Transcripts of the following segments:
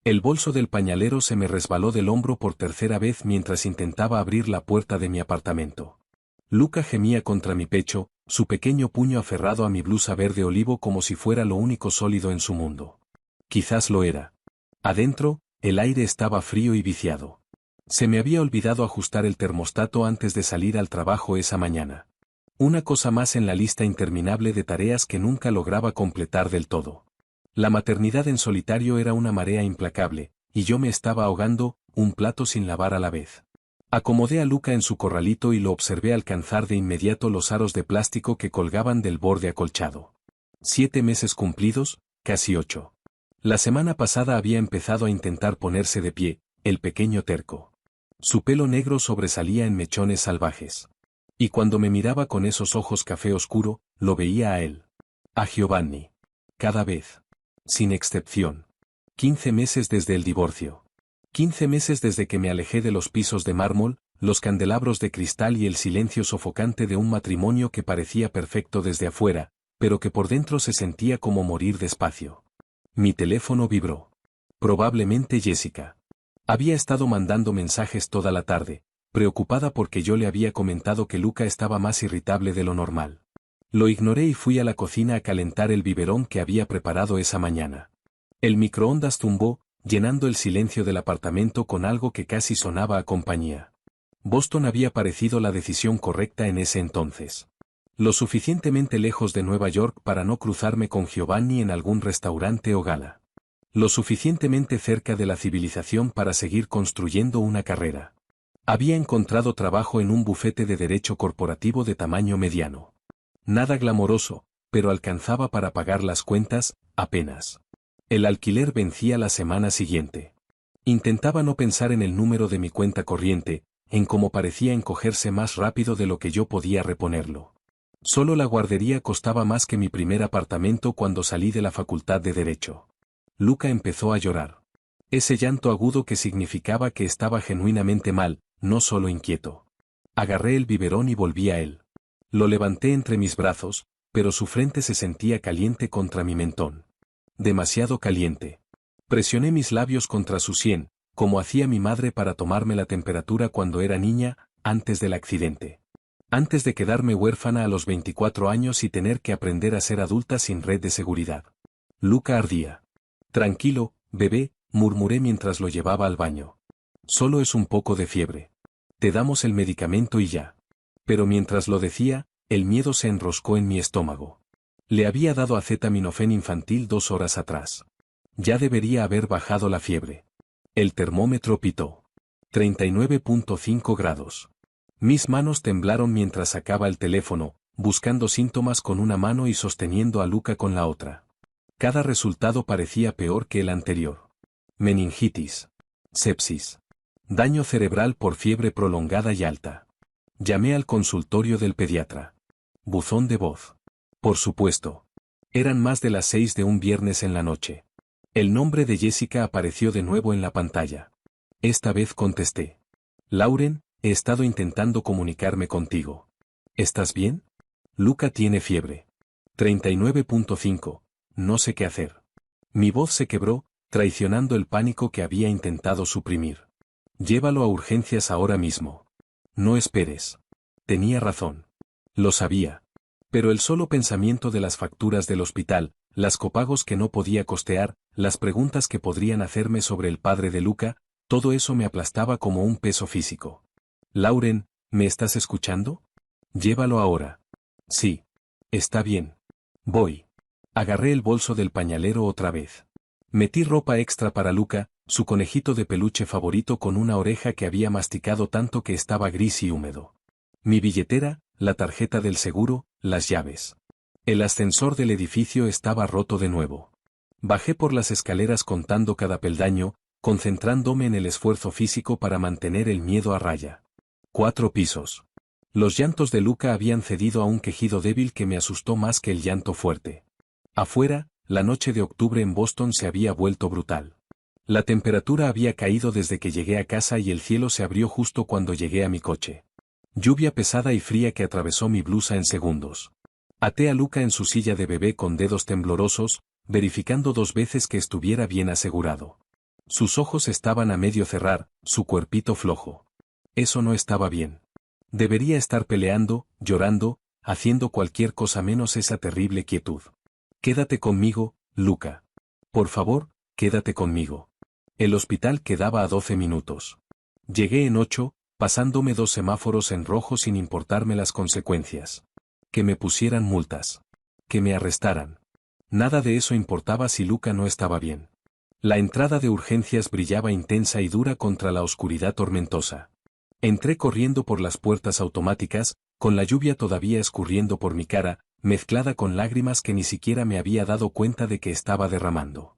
El bolso del pañalero se me resbaló del hombro por tercera vez mientras intentaba abrir la puerta de mi apartamento. Luca gemía contra mi pecho, su pequeño puño aferrado a mi blusa verde olivo como si fuera lo único sólido en su mundo. Quizás lo era. Adentro, el aire estaba frío y viciado. Se me había olvidado ajustar el termostato antes de salir al trabajo esa mañana. Una cosa más en la lista interminable de tareas que nunca lograba completar del todo. La maternidad en solitario era una marea implacable, y yo me estaba ahogando, un plato sin lavar a la vez. Acomodé a Luca en su corralito y lo observé alcanzar de inmediato los aros de plástico que colgaban del borde acolchado. 7 meses cumplidos, casi 8. La semana pasada había empezado a intentar ponerse de pie, el pequeño terco. Su pelo negro sobresalía en mechones salvajes. Y cuando me miraba con esos ojos café oscuro, lo veía a él. A Giovanni. Cada vez. Sin excepción. 15 meses desde el divorcio. 15 meses desde que me alejé de los pisos de mármol, los candelabros de cristal y el silencio sofocante de un matrimonio que parecía perfecto desde afuera, pero que por dentro se sentía como morir despacio. Mi teléfono vibró. Probablemente Jessica. Había estado mandando mensajes toda la tarde, preocupada porque yo le había comentado que Luca estaba más irritable de lo normal. Lo ignoré y fui a la cocina a calentar el biberón que había preparado esa mañana. El microondas zumbó, llenando el silencio del apartamento con algo que casi sonaba a compañía. Boston había parecido la decisión correcta en ese entonces. Lo suficientemente lejos de Nueva York para no cruzarme con Giovanni en algún restaurante o gala. Lo suficientemente cerca de la civilización para seguir construyendo una carrera. Había encontrado trabajo en un bufete de derecho corporativo de tamaño mediano. Nada glamoroso, pero alcanzaba para pagar las cuentas, apenas. El alquiler vencía la semana siguiente. Intentaba no pensar en el número de mi cuenta corriente, en cómo parecía encogerse más rápido de lo que yo podía reponerlo. Solo la guardería costaba más que mi primer apartamento cuando salí de la facultad de Derecho. Luca empezó a llorar. Ese llanto agudo que significaba que estaba genuinamente mal, no solo inquieto. Agarré el biberón y volví a él. Lo levanté entre mis brazos, pero su frente se sentía caliente contra mi mentón. Demasiado caliente. Presioné mis labios contra su sien, como hacía mi madre para tomarme la temperatura cuando era niña, antes del accidente. Antes de quedarme huérfana a los 24 años y tener que aprender a ser adulta sin red de seguridad. Luca ardía. Tranquilo, bebé, murmuré mientras lo llevaba al baño. Solo es un poco de fiebre. Te damos el medicamento y ya. Pero mientras lo decía, el miedo se enroscó en mi estómago. Le había dado acetaminofén infantil 2 horas atrás. Ya debería haber bajado la fiebre. El termómetro pitó. 39.5 grados. Mis manos temblaron mientras sacaba el teléfono, buscando síntomas con una mano y sosteniendo a Luca con la otra. Cada resultado parecía peor que el anterior. Meningitis. Sepsis. Daño cerebral por fiebre prolongada y alta. Llamé al consultorio del pediatra. Buzón de voz. Por supuesto. Eran más de las 6 de un viernes en la noche. El nombre de Jessica apareció de nuevo en la pantalla. Esta vez contesté. Lauren, he estado intentando comunicarme contigo. ¿Estás bien? Luca tiene fiebre. 39.5. No sé qué hacer. Mi voz se quebró, traicionando el pánico que había intentado suprimir. Llévalo a urgencias ahora mismo. No esperes. Tenía razón. Lo sabía. Pero el solo pensamiento de las facturas del hospital, las copagos que no podía costear, las preguntas que podrían hacerme sobre el padre de Luca, todo eso me aplastaba como un peso físico. Lauren, ¿me estás escuchando? Llévalo ahora. Sí. Está bien. Voy. Agarré el bolso del pañalero otra vez. Metí ropa extra para Luca, su conejito de peluche favorito con una oreja que había masticado tanto que estaba gris y húmedo. Mi billetera, la tarjeta del seguro, las llaves. El ascensor del edificio estaba roto de nuevo. Bajé por las escaleras contando cada peldaño, concentrándome en el esfuerzo físico para mantener el miedo a raya. 4 pisos. Los llantos de Luca habían cedido a un quejido débil que me asustó más que el llanto fuerte. Afuera, la noche de octubre en Boston se había vuelto brutal. La temperatura había caído desde que llegué a casa y el cielo se abrió justo cuando llegué a mi coche. Lluvia pesada y fría que atravesó mi blusa en segundos. Até a Luca en su silla de bebé con dedos temblorosos, verificando 2 veces que estuviera bien asegurado. Sus ojos estaban a medio cerrar, su cuerpito flojo. Eso no estaba bien. Debería estar peleando, llorando, haciendo cualquier cosa menos esa terrible quietud. Quédate conmigo, Luca. Por favor, quédate conmigo. El hospital quedaba a 12 minutos. Llegué en 8, pasándome 2 semáforos en rojo sin importarme las consecuencias. Que me pusieran multas. Que me arrestaran. Nada de eso importaba si Luca no estaba bien. La entrada de urgencias brillaba intensa y dura contra la oscuridad tormentosa. Entré corriendo por las puertas automáticas, con la lluvia todavía escurriendo por mi cara, mezclada con lágrimas que ni siquiera me había dado cuenta de que estaba derramando.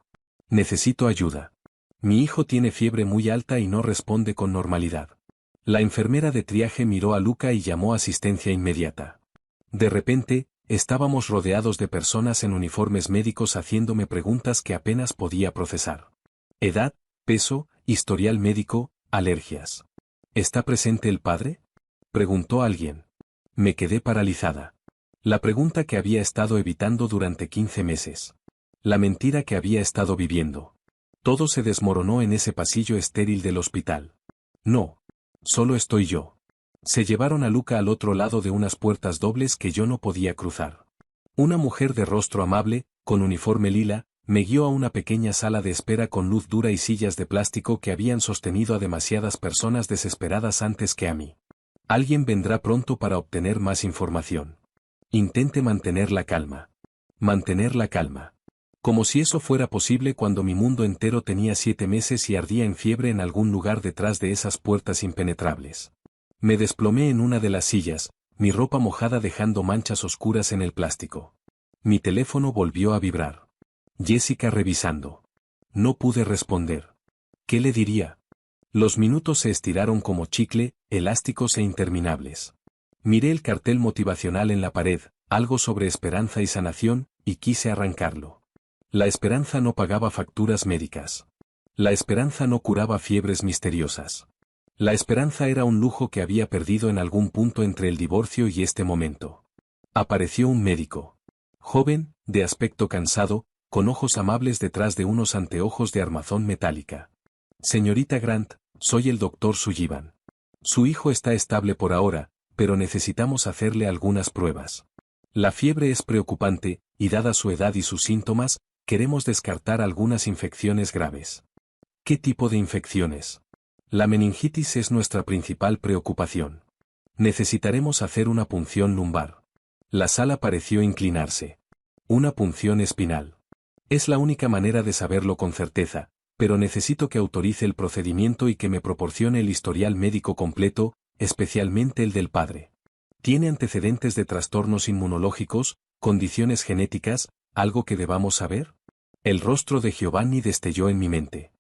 Necesito ayuda. Mi hijo tiene fiebre muy alta y no responde con normalidad. La enfermera de triaje miró a Luca y llamó asistencia inmediata. De repente, estábamos rodeados de personas en uniformes médicos haciéndome preguntas que apenas podía procesar. Edad, peso, historial médico, alergias. ¿Está presente el padre?, preguntó alguien. Me quedé paralizada. La pregunta que había estado evitando durante 15 meses. La mentira que había estado viviendo. Todo se desmoronó en ese pasillo estéril del hospital. No. Solo estoy yo. Se llevaron a Luca al otro lado de unas puertas dobles que yo no podía cruzar. Una mujer de rostro amable, con uniforme lila, me guió a una pequeña sala de espera con luz dura y sillas de plástico que habían sostenido a demasiadas personas desesperadas antes que a mí. Alguien vendrá pronto para obtener más información. Intente mantener la calma. Mantener la calma. Como si eso fuera posible cuando mi mundo entero tenía 7 meses y ardía en fiebre en algún lugar detrás de esas puertas impenetrables. Me desplomé en una de las sillas, mi ropa mojada dejando manchas oscuras en el plástico. Mi teléfono volvió a vibrar. Jessica revisando. No pude responder. ¿Qué le diría? Los minutos se estiraron como chicle, elásticos e interminables. Miré el cartel motivacional en la pared, algo sobre esperanza y sanación, y quise arrancarlo. La esperanza no pagaba facturas médicas. La esperanza no curaba fiebres misteriosas. La esperanza era un lujo que había perdido en algún punto entre el divorcio y este momento. Apareció un médico. Joven, de aspecto cansado, con ojos amables detrás de unos anteojos de armazón metálica. Señorita Grant, soy el doctor Sullivan. Su hijo está estable por ahora, pero necesitamos hacerle algunas pruebas. La fiebre es preocupante, y dada su edad y sus síntomas, queremos descartar algunas infecciones graves. ¿Qué tipo de infecciones? La meningitis es nuestra principal preocupación. Necesitaremos hacer una punción lumbar. La sala pareció inclinarse. Una punción espinal. Es la única manera de saberlo con certeza, pero necesito que autorice el procedimiento y que me proporcione el historial médico completo, especialmente el del padre. ¿Tiene antecedentes de trastornos inmunológicos, condiciones genéticas, algo que debamos saber? El rostro de Giovanni destelló en mi mente.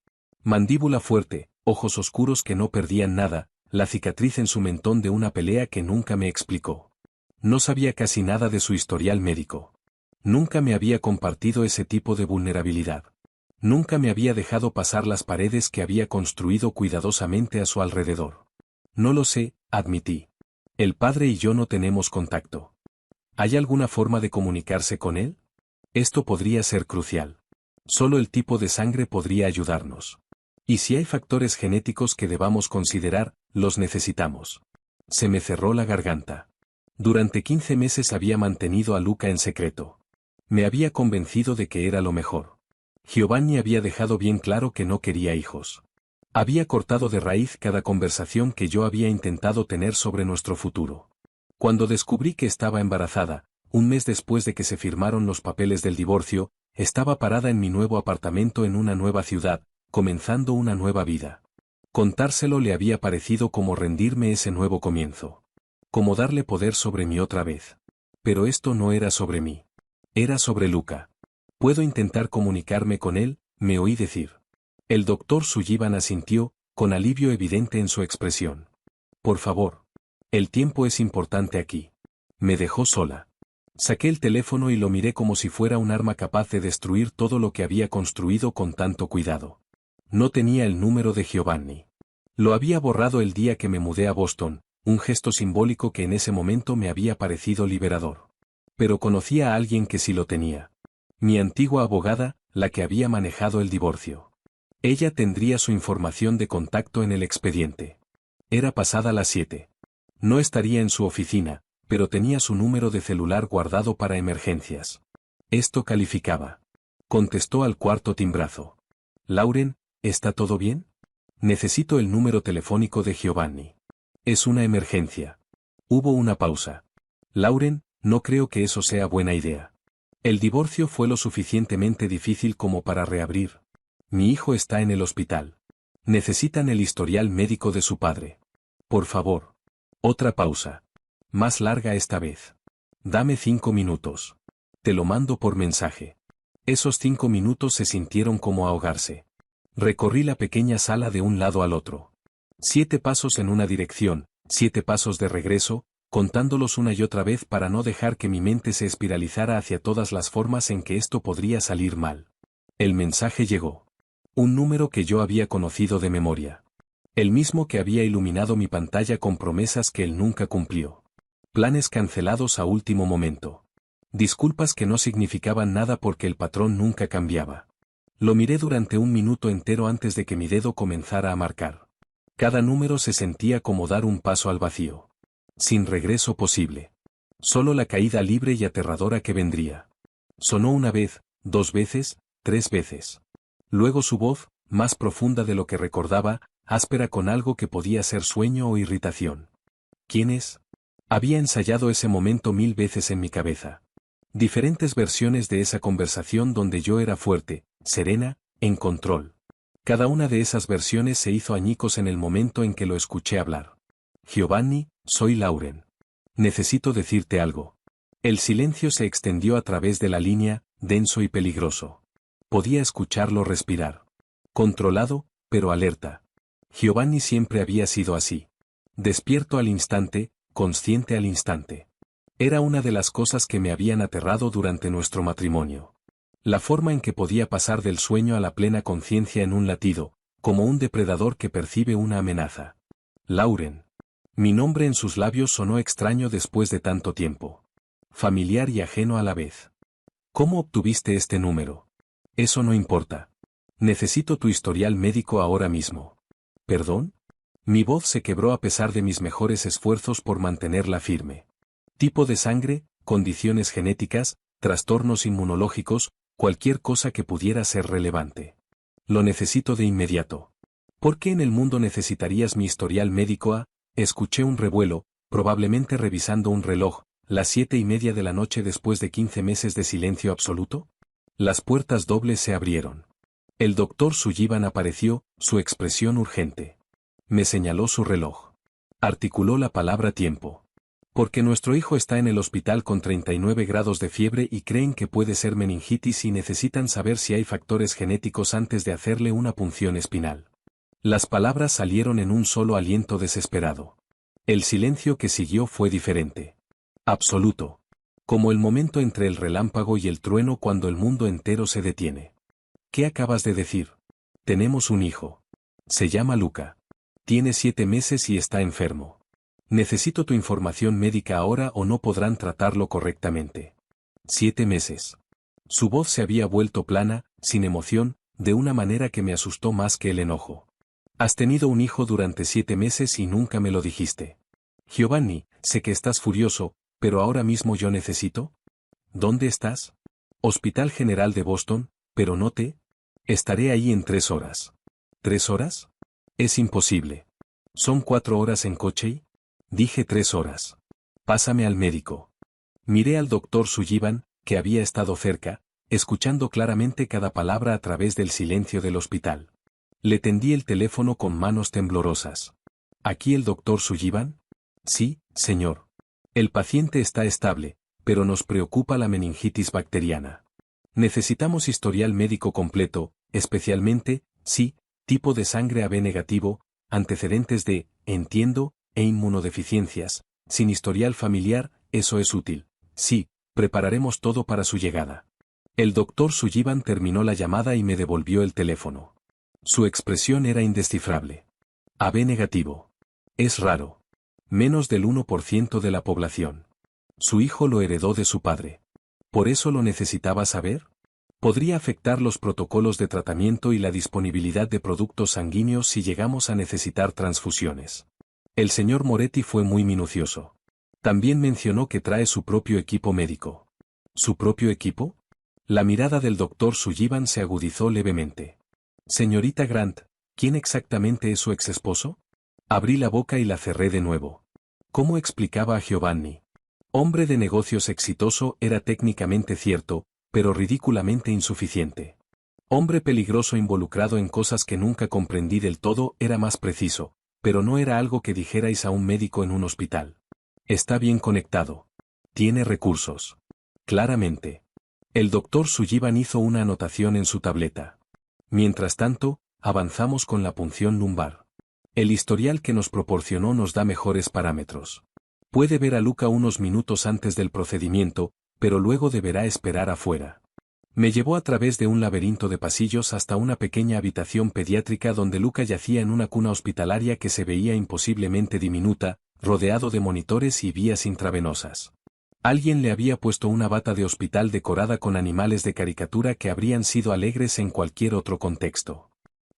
Mandíbula fuerte, ojos oscuros que no perdían nada, la cicatriz en su mentón de una pelea que nunca me explicó. No sabía casi nada de su historial médico. Nunca me había compartido ese tipo de vulnerabilidad. Nunca me había dejado pasar las paredes que había construido cuidadosamente a su alrededor. No lo sé, admití. El padre y yo no tenemos contacto. ¿Hay alguna forma de comunicarse con él? Esto podría ser crucial. Solo el tipo de sangre podría ayudarnos. Y si hay factores genéticos que debamos considerar, los necesitamos. Se me cerró la garganta. Durante 15 meses había mantenido a Luca en secreto. Me había convencido de que era lo mejor. Giovanni había dejado bien claro que no quería hijos. Había cortado de raíz cada conversación que yo había intentado tener sobre nuestro futuro. Cuando descubrí que estaba embarazada, un mes después de que se firmaron los papeles del divorcio, estaba parada en mi nuevo apartamento en una nueva ciudad, comenzando una nueva vida. Contárselo le había parecido como rendirme ese nuevo comienzo. Como darle poder sobre mí otra vez. Pero esto no era sobre mí. Era sobre Luca. ¿Puedo intentar comunicarme con él?, me oí decir. El doctor Sullivan asintió, con alivio evidente en su expresión. Por favor. El tiempo es importante aquí. Me dejó sola. Saqué el teléfono y lo miré como si fuera un arma capaz de destruir todo lo que había construido con tanto cuidado. No tenía el número de Giovanni. Lo había borrado el día que me mudé a Boston, un gesto simbólico que en ese momento me había parecido liberador. Pero conocía a alguien que sí lo tenía. Mi antigua abogada, la que había manejado el divorcio. Ella tendría su información de contacto en el expediente. Era pasada las 7. No estaría en su oficina, pero tenía su número de celular guardado para emergencias. Esto calificaba. Contestó al cuarto timbrazo. Lauren, ¿está todo bien? Necesito el número telefónico de Giovanni. Es una emergencia. Hubo una pausa. Lauren, no creo que eso sea buena idea. El divorcio fue lo suficientemente difícil como para reabrir. Mi hijo está en el hospital. Necesitan el historial médico de su padre. Por favor. Otra pausa. Más larga esta vez. Dame 5 minutos. Te lo mando por mensaje. Esos 5 minutos se sintieron como ahogarse. Recorrí la pequeña sala de un lado al otro. 7 pasos en una dirección, 7 pasos de regreso, contándolos una y otra vez para no dejar que mi mente se espiralizara hacia todas las formas en que esto podría salir mal. El mensaje llegó. Un número que yo había conocido de memoria. El mismo que había iluminado mi pantalla con promesas que él nunca cumplió. Planes cancelados a último momento. Disculpas que no significaban nada porque el patrón nunca cambiaba. Lo miré durante un minuto entero antes de que mi dedo comenzara a marcar. Cada número se sentía como dar un paso al vacío. Sin regreso posible. Solo la caída libre y aterradora que vendría. Sonó una vez, 2 veces, 3 veces. Luego su voz, más profunda de lo que recordaba, áspera con algo que podía ser sueño o irritación. ¿Quién es? Había ensayado ese momento 1000 veces en mi cabeza. Diferentes versiones de esa conversación donde yo era fuerte, serena, en control. Cada una de esas versiones se hizo añicos en el momento en que lo escuché hablar. Giovanni, soy Lauren. Necesito decirte algo. El silencio se extendió a través de la línea, denso y peligroso. Podía escucharlo respirar. Controlado, pero alerta. Giovanni siempre había sido así. Despierto al instante, consciente al instante. Era una de las cosas que me habían aterrado durante nuestro matrimonio. La forma en que podía pasar del sueño a la plena conciencia en un latido, como un depredador que percibe una amenaza. Lauren. Mi nombre en sus labios sonó extraño después de tanto tiempo. Familiar y ajeno a la vez. ¿Cómo obtuviste este número? Eso no importa. Necesito tu historial médico ahora mismo. ¿Perdón? Mi voz se quebró a pesar de mis mejores esfuerzos por mantenerla firme. Tipo de sangre, condiciones genéticas, trastornos inmunológicos, cualquier cosa que pudiera ser relevante. Lo necesito de inmediato. ¿Por qué en el mundo necesitarías mi historial médico? Escuché un revuelo, probablemente revisando un reloj, las 7:30 de la noche después de 15 meses de silencio absoluto. Las puertas dobles se abrieron. El doctor Sullivan apareció, su expresión urgente. Me señaló su reloj. Articuló la palabra tiempo. Porque nuestro hijo está en el hospital con 39 grados de fiebre y creen que puede ser meningitis y necesitan saber si hay factores genéticos antes de hacerle una punción espinal. Las palabras salieron en un solo aliento desesperado. El silencio que siguió fue diferente. Absoluto. Como el momento entre el relámpago y el trueno cuando el mundo entero se detiene. ¿Qué acabas de decir? Tenemos un hijo. Se llama Luca. Tiene 7 meses y está enfermo. Necesito tu información médica ahora o no podrán tratarlo correctamente. 7 meses. Su voz se había vuelto plana, sin emoción, de una manera que me asustó más que el enojo. Has tenido un hijo durante 7 meses y nunca me lo dijiste. Giovanni, sé que estás furioso, pero ahora mismo yo necesito. ¿Dónde estás? Hospital General de Boston, pero no te. Estaré ahí en 3 horas. ¿3 horas? Es imposible. ¿Son 4 horas en coche? Dije 3 horas. Pásame al médico. Miré al doctor Sullivan, que había estado cerca, escuchando claramente cada palabra a través del silencio del hospital. Le tendí el teléfono con manos temblorosas. ¿Aquí el doctor Sullivan? Sí, señor. El paciente está estable, pero nos preocupa la meningitis bacteriana. Necesitamos historial médico completo, especialmente, sí, tipo de sangre AB negativo, antecedentes de, entiendo, e inmunodeficiencias. Sin historial familiar, eso es útil. Sí, prepararemos todo para su llegada. El doctor Sullivan terminó la llamada y me devolvió el teléfono. Su expresión era indescifrable. AB negativo. Es raro. Menos del 1% de la población. Su hijo lo heredó de su padre. ¿Por eso lo necesitaba saber? Podría afectar los protocolos de tratamiento y la disponibilidad de productos sanguíneos si llegamos a necesitar transfusiones. El señor Moretti fue muy minucioso. También mencionó que trae su propio equipo médico. ¿Su propio equipo? La mirada del doctor Sullivan se agudizó levemente. Señorita Grant, ¿quién exactamente es su exesposo? Abrí la boca y la cerré de nuevo. ¿Cómo explicaba a Giovanni? Hombre de negocios exitoso era técnicamente cierto, pero ridículamente insuficiente. Hombre peligroso involucrado en cosas que nunca comprendí del todo era más preciso, pero no era algo que dijerais a un médico en un hospital. Está bien conectado. Tiene recursos. Claramente. El doctor Sullivan hizo una anotación en su tableta. Mientras tanto, avanzamos con la punción lumbar. El historial que nos proporcionó nos da mejores parámetros. Puede ver a Luca unos minutos antes del procedimiento, pero luego deberá esperar afuera. Me llevó a través de un laberinto de pasillos hasta una pequeña habitación pediátrica donde Luca yacía en una cuna hospitalaria que se veía imposiblemente diminuta, rodeado de monitores y vías intravenosas. Alguien le había puesto una bata de hospital decorada con animales de caricatura que habrían sido alegres en cualquier otro contexto.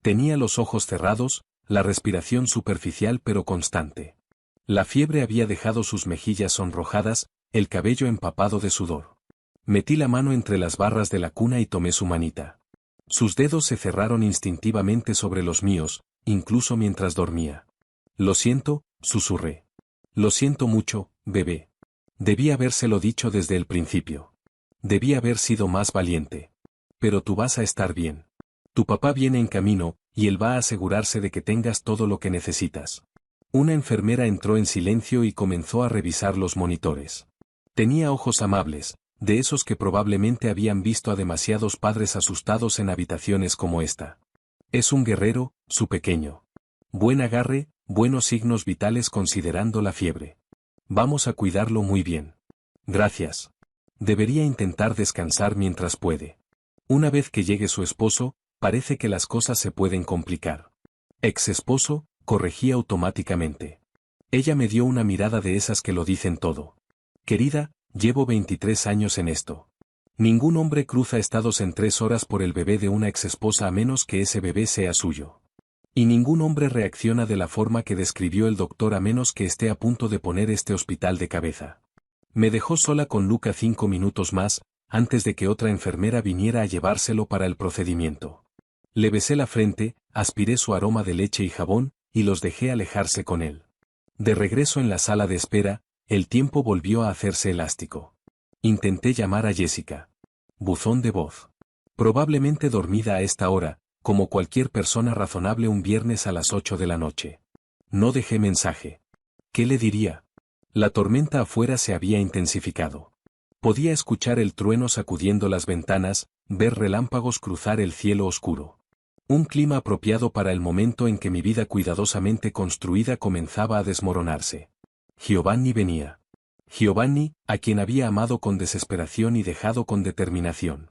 Tenía los ojos cerrados, la respiración superficial pero constante. La fiebre había dejado sus mejillas sonrojadas, el cabello empapado de sudor. Metí la mano entre las barras de la cuna y tomé su manita. Sus dedos se cerraron instintivamente sobre los míos, incluso mientras dormía. Lo siento, susurré. Lo siento mucho, bebé. Debí habérselo dicho desde el principio. Debí haber sido más valiente. Pero tú vas a estar bien. Tu papá viene en camino, y él va a asegurarse de que tengas todo lo que necesitas. Una enfermera entró en silencio y comenzó a revisar los monitores. Tenía ojos amables, de esos que probablemente habían visto a demasiados padres asustados en habitaciones como esta. Es un guerrero, su pequeño. Buen agarre, buenos signos vitales considerando la fiebre. Vamos a cuidarlo muy bien. Gracias. Debería intentar descansar mientras puede. Una vez que llegue su esposo, parece que las cosas se pueden complicar. Ex esposo, corregí automáticamente. Ella me dio una mirada de esas que lo dicen todo. Querida, llevo 23 años en esto. Ningún hombre cruza estados en 3 horas por el bebé de una exesposa a menos que ese bebé sea suyo. Y ningún hombre reacciona de la forma que describió el doctor a menos que esté a punto de poner este hospital de cabeza. Me dejó sola con Luca 5 minutos más, antes de que otra enfermera viniera a llevárselo para el procedimiento. Le besé la frente, aspiré su aroma de leche y jabón, y los dejé alejarse con él. De regreso en la sala de espera, el tiempo volvió a hacerse elástico. Intenté llamar a Jessica. Buzón de voz. Probablemente dormida a esta hora, como cualquier persona razonable un viernes a las 8 de la noche. No dejé mensaje. ¿Qué le diría? La tormenta afuera se había intensificado. Podía escuchar el trueno sacudiendo las ventanas, ver relámpagos cruzar el cielo oscuro. Un clima apropiado para el momento en que mi vida cuidadosamente construida comenzaba a desmoronarse. Giovanni venía. Giovanni, a quien había amado con desesperación y dejado con determinación.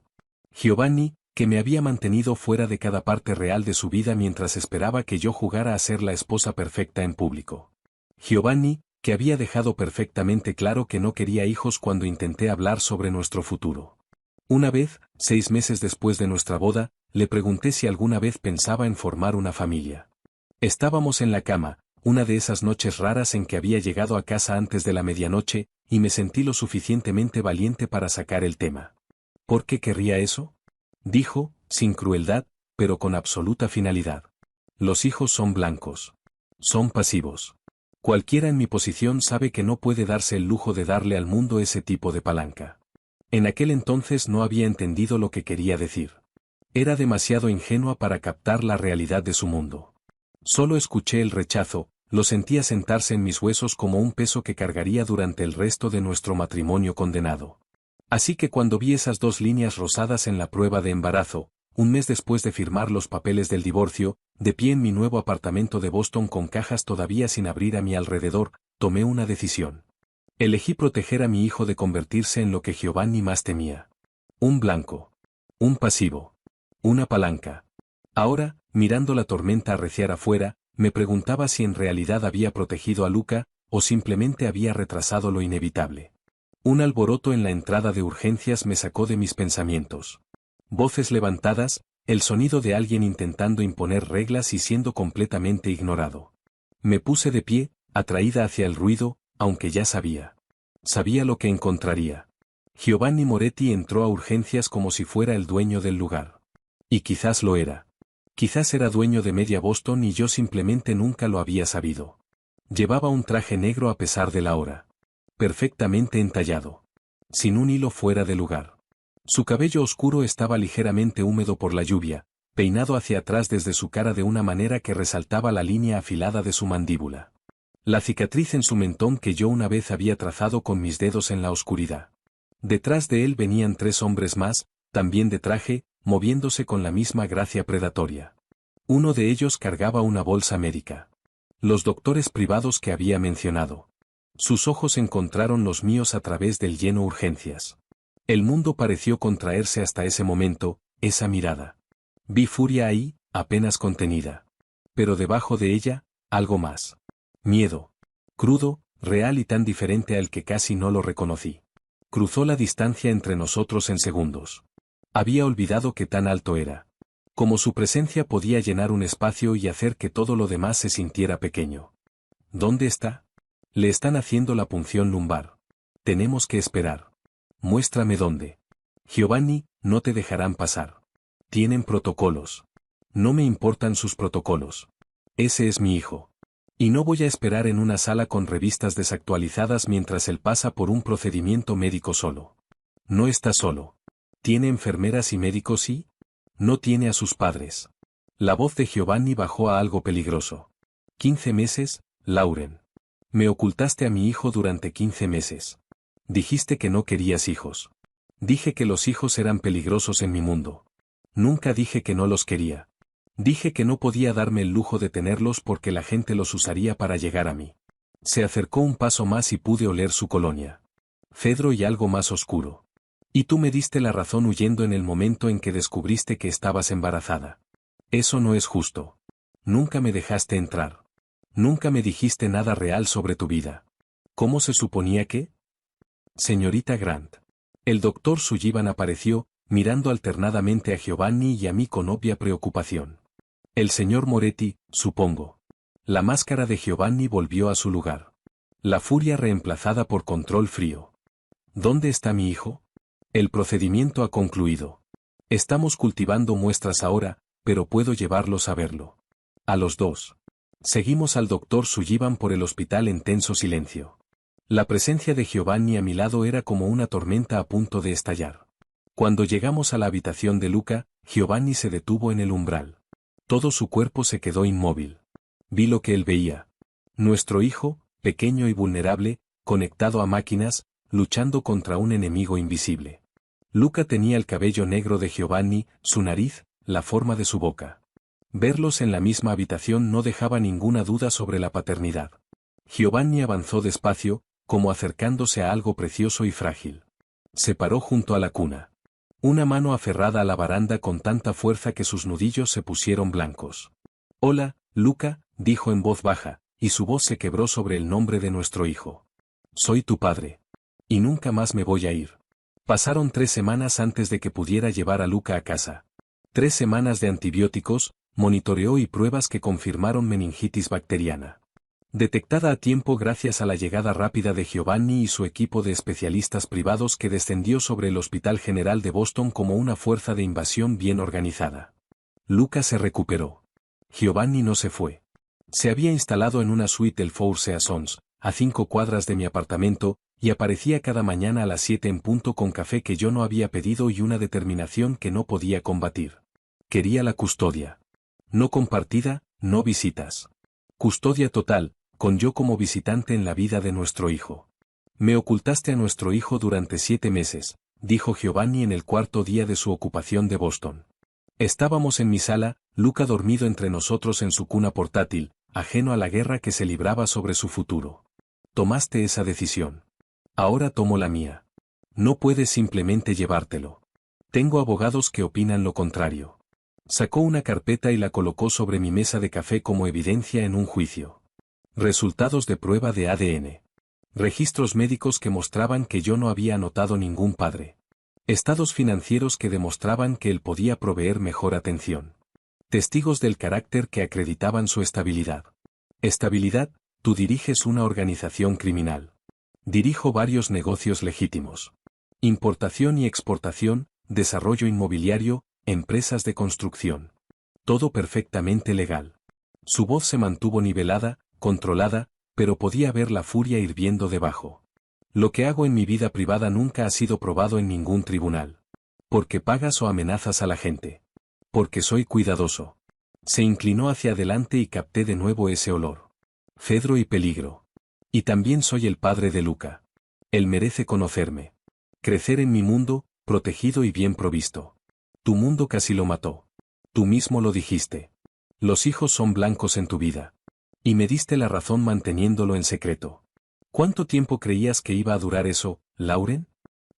Giovanni, que me había mantenido fuera de cada parte real de su vida mientras esperaba que yo jugara a ser la esposa perfecta en público. Giovanni, que había dejado perfectamente claro que no quería hijos cuando intenté hablar sobre nuestro futuro. Una vez, 6 meses después de nuestra boda, le pregunté si alguna vez pensaba en formar una familia. Estábamos en la cama, una de esas noches raras en que había llegado a casa antes de la medianoche, y me sentí lo suficientemente valiente para sacar el tema. ¿Por qué querría eso? Dijo, sin crueldad, pero con absoluta finalidad. Los hijos son blancos. Son pasivos. Cualquiera en mi posición sabe que no puede darse el lujo de darle al mundo ese tipo de palanca. En aquel entonces no había entendido lo que quería decir. Era demasiado ingenua para captar la realidad de su mundo. Solo escuché el rechazo, lo sentía sentarse en mis huesos como un peso que cargaría durante el resto de nuestro matrimonio condenado. Así que cuando vi esas 2 líneas rosadas en la prueba de embarazo, un mes después de firmar los papeles del divorcio, de pie en mi nuevo apartamento de Boston con cajas todavía sin abrir a mi alrededor, tomé una decisión. Elegí proteger a mi hijo de convertirse en lo que Giovanni más temía. Un blanco. Un pasivo. Una palanca. Ahora, mirando la tormenta arreciar afuera, me preguntaba si en realidad había protegido a Luca, o simplemente había retrasado lo inevitable. Un alboroto en la entrada de urgencias me sacó de mis pensamientos. Voces levantadas, el sonido de alguien intentando imponer reglas y siendo completamente ignorado. Me puse de pie, atraída hacia el ruido, aunque ya sabía. Sabía lo que encontraría. Giovanni Moretti entró a urgencias como si fuera el dueño del lugar. Y quizás lo era. Quizás era dueño de media Boston y yo simplemente nunca lo había sabido. Llevaba un traje negro a pesar de la hora. Perfectamente entallado. Sin un hilo fuera de lugar. Su cabello oscuro estaba ligeramente húmedo por la lluvia, peinado hacia atrás desde su cara de una manera que resaltaba la línea afilada de su mandíbula. La cicatriz en su mentón que yo una vez había trazado con mis dedos en la oscuridad. Detrás de él venían 3 hombres más, también de traje, moviéndose con la misma gracia predatoria. Uno de ellos cargaba una bolsa médica. Los doctores privados que había mencionado. Sus ojos encontraron los míos a través del lleno urgencias. El mundo pareció contraerse hasta ese momento, esa mirada. Vi furia ahí, apenas contenida. Pero debajo de ella, algo más. Miedo. Crudo, real y tan diferente al que casi no lo reconocí. Cruzó la distancia entre nosotros en segundos. Había olvidado que tan alto era. Como su presencia podía llenar un espacio y hacer que todo lo demás se sintiera pequeño. ¿Dónde está? Le están haciendo la punción lumbar. Tenemos que esperar. Muéstrame dónde. Giovanni, no te dejarán pasar. Tienen protocolos. No me importan sus protocolos. Ese es mi hijo. Y no voy a esperar en una sala con revistas desactualizadas mientras él pasa por un procedimiento médico solo. No está solo. ¿Tiene enfermeras y médicos y? No tiene a sus padres. La voz de Giovanni bajó a algo peligroso. 15 meses, Lauren. Me ocultaste a mi hijo durante 15 meses. Dijiste que no querías hijos. Dije que los hijos eran peligrosos en mi mundo. Nunca dije que no los quería. Dije que no podía darme el lujo de tenerlos porque la gente los usaría para llegar a mí. Se acercó un paso más y pude oler su colonia. Cedro y algo más oscuro. Y tú me diste la razón huyendo en el momento en que descubriste que estabas embarazada. Eso no es justo. Nunca me dejaste entrar. Nunca me dijiste nada real sobre tu vida. ¿Cómo se suponía que? Señorita Grant. El doctor Sullivan apareció, mirando alternadamente a Giovanni y a mí con obvia preocupación. El señor Moretti, supongo. La máscara de Giovanni volvió a su lugar. La furia reemplazada por control frío. ¿Dónde está mi hijo? El procedimiento ha concluido. Estamos cultivando muestras ahora, pero puedo llevarlos a verlo. A los 2. Seguimos al doctor Sullivan por el hospital en tenso silencio. La presencia de Giovanni a mi lado era como una tormenta a punto de estallar. Cuando llegamos a la habitación de Luca, Giovanni se detuvo en el umbral. Todo su cuerpo se quedó inmóvil. Vi lo que él veía. Nuestro hijo, pequeño y vulnerable, conectado a máquinas, luchando contra un enemigo invisible. Luca tenía el cabello negro de Giovanni, su nariz, la forma de su boca. Verlos en la misma habitación no dejaba ninguna duda sobre la paternidad. Giovanni avanzó despacio, como acercándose a algo precioso y frágil. Se paró junto a la cuna. Una mano aferrada a la baranda con tanta fuerza que sus nudillos se pusieron blancos. Hola, Luca, dijo en voz baja, y su voz se quebró sobre el nombre de nuestro hijo. Soy tu padre. Y nunca más me voy a ir. Pasaron 3 semanas antes de que pudiera llevar a Luca a casa. 3 semanas de antibióticos, monitoreo y pruebas que confirmaron meningitis bacteriana. Detectada a tiempo gracias a la llegada rápida de Giovanni y su equipo de especialistas privados que descendió sobre el Hospital General de Boston como una fuerza de invasión bien organizada. Luca se recuperó. Giovanni no se fue. Se había instalado en una suite del Four Seasons, a 5 cuadras de mi apartamento, y aparecía cada mañana a las 7 en punto con café que yo no había pedido y una determinación que no podía combatir. Quería la custodia. No compartida, no visitas. Custodia total, con yo como visitante en la vida de nuestro hijo. Me ocultaste a nuestro hijo durante 7 meses, dijo Giovanni en el 4.º día de su ocupación de Boston. Estábamos en mi sala, Luca dormido entre nosotros en su cuna portátil, ajeno a la guerra que se libraba sobre su futuro. Tomaste esa decisión. Ahora tomo la mía. No puedes simplemente llevártelo. Tengo abogados que opinan lo contrario. Sacó una carpeta y la colocó sobre mi mesa de café como evidencia en un juicio. Resultados de prueba de ADN. Registros médicos que mostraban que yo no había anotado ningún padre. Estados financieros que demostraban que él podía proveer mejor atención. Testigos del carácter que acreditaban su estabilidad. Estabilidad, tú diriges una organización criminal. Dirijo varios negocios legítimos. Importación y exportación, desarrollo inmobiliario, empresas de construcción. Todo perfectamente legal. Su voz se mantuvo nivelada, controlada, pero podía ver la furia hirviendo debajo. Lo que hago en mi vida privada nunca ha sido probado en ningún tribunal. Porque pagas o amenazas a la gente. Porque soy cuidadoso. Se inclinó hacia adelante y capté de nuevo ese olor. Cedro y peligro. Y también soy el padre de Luca. Él merece conocerme. Crecer en mi mundo, protegido y bien provisto. Tu mundo casi lo mató. Tú mismo lo dijiste. Los hijos son blancos en tu vida. Y me diste la razón manteniéndolo en secreto. ¿Cuánto tiempo creías que iba a durar eso, Lauren?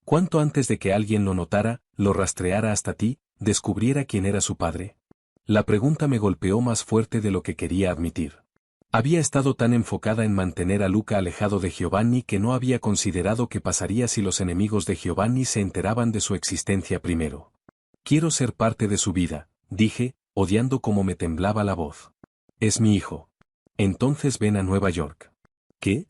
¿Cuánto antes de que alguien lo notara, lo rastreara hasta ti, descubriera quién era su padre? La pregunta me golpeó más fuerte de lo que quería admitir. Había estado tan enfocada en mantener a Luca alejado de Giovanni que no había considerado qué pasaría si los enemigos de Giovanni se enteraban de su existencia primero. Quiero ser parte de su vida, dije, odiando cómo me temblaba la voz. Es mi hijo. Entonces ven a Nueva York. ¿Qué?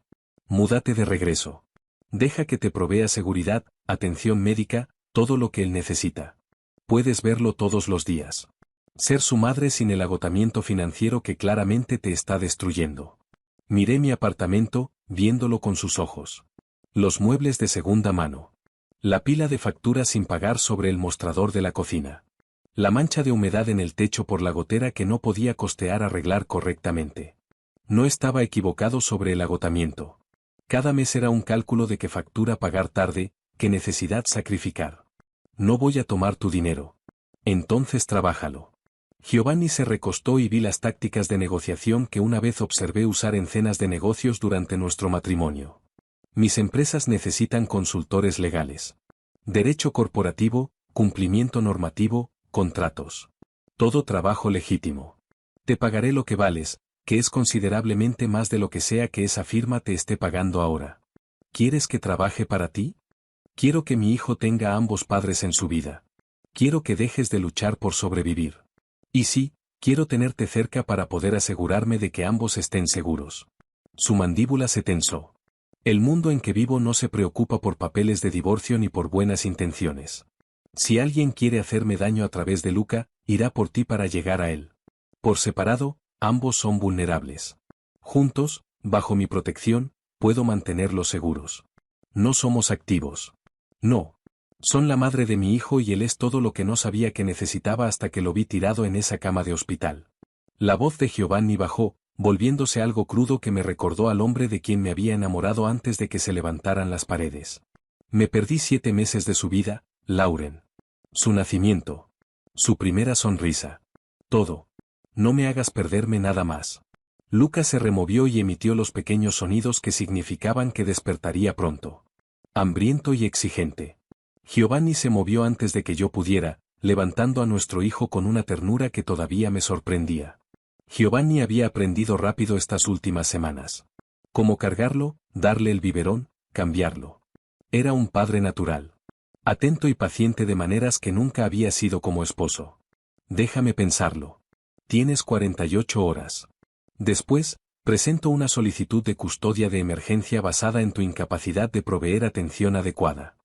Múdate de regreso. Deja que te provea seguridad, atención médica, todo lo que él necesita. Puedes verlo todos los días. Ser su madre sin el agotamiento financiero que claramente te está destruyendo. Miré mi apartamento, viéndolo con sus ojos. Los muebles de segunda mano. La pila de facturas sin pagar sobre el mostrador de la cocina. La mancha de humedad en el techo por la gotera que no podía costear arreglar correctamente. No estaba equivocado sobre el agotamiento. Cada mes era un cálculo de qué factura pagar tarde, qué necesidad sacrificar. No voy a tomar tu dinero. Entonces trabájalo. Giovanni se recostó y vi las tácticas de negociación que una vez observé usar en cenas de negocios durante nuestro matrimonio. Mis empresas necesitan consultores legales. Derecho corporativo, cumplimiento normativo, contratos. Todo trabajo legítimo. Te pagaré lo que vales, que es considerablemente más de lo que sea que esa firma te esté pagando ahora. ¿Quieres que trabaje para ti? Quiero que mi hijo tenga a ambos padres en su vida. Quiero que dejes de luchar por sobrevivir. Y sí, quiero tenerte cerca para poder asegurarme de que ambos estén seguros. Su mandíbula se tensó. El mundo en que vivo no se preocupa por papeles de divorcio ni por buenas intenciones. Si alguien quiere hacerme daño a través de Luca, irá por ti para llegar a él. Por separado, ambos son vulnerables. Juntos, bajo mi protección, puedo mantenerlos seguros. No somos activos. No. Son la madre de mi hijo y él es todo lo que no sabía que necesitaba hasta que lo vi tirado en esa cama de hospital. La voz de Giovanni bajó, volviéndose algo crudo que me recordó al hombre de quien me había enamorado antes de que se levantaran las paredes. Me perdí 7 meses de su vida, Lauren. Su nacimiento. Su primera sonrisa. Todo. No me hagas perderme nada más. Luca se removió y emitió los pequeños sonidos que significaban que despertaría pronto. Hambriento y exigente. Giovanni se movió antes de que yo pudiera, levantando a nuestro hijo con una ternura que todavía me sorprendía. Giovanni había aprendido rápido estas últimas semanas. Cómo cargarlo, darle el biberón, cambiarlo. Era un padre natural. Atento y paciente de maneras que nunca había sido como esposo. Déjame pensarlo. Tienes 48 horas. Después, presento una solicitud de custodia de emergencia basada en tu incapacidad de proveer atención adecuada.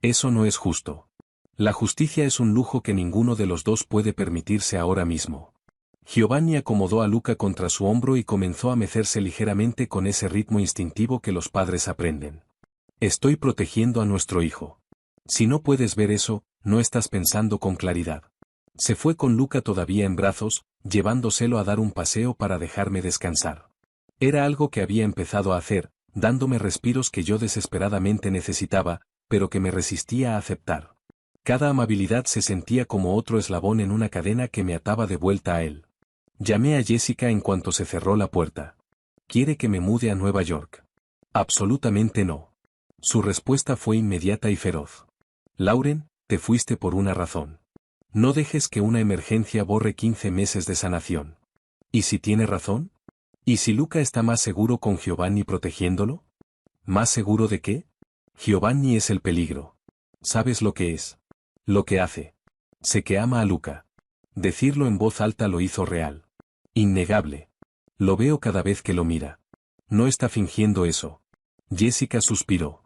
Eso no es justo. La justicia es un lujo que ninguno de los dos puede permitirse ahora mismo. Giovanni acomodó a Luca contra su hombro y comenzó a mecerse ligeramente con ese ritmo instintivo que los padres aprenden. Estoy protegiendo a nuestro hijo. Si no puedes ver eso, no estás pensando con claridad. Se fue con Luca todavía en brazos, llevándoselo a dar un paseo para dejarme descansar. Era algo que había empezado a hacer, dándome respiros que yo desesperadamente necesitaba, pero que me resistía a aceptar. Cada amabilidad se sentía como otro eslabón en una cadena que me ataba de vuelta a él. Llamé a Jessica en cuanto se cerró la puerta. ¿Quiere que me mude a Nueva York? Absolutamente no. Su respuesta fue inmediata y feroz. Lauren, te fuiste por una razón. No dejes que una emergencia borre 15 meses de sanación. ¿Y si tiene razón? ¿Y si Luca está más seguro con Giovanni protegiéndolo? ¿Más seguro de qué? Giovanni es el peligro. ¿Sabes lo que es? Lo que hace. Sé que ama a Luca. Decirlo en voz alta lo hizo real. Innegable. Lo veo cada vez que lo mira. No está fingiendo eso. Jessica suspiró.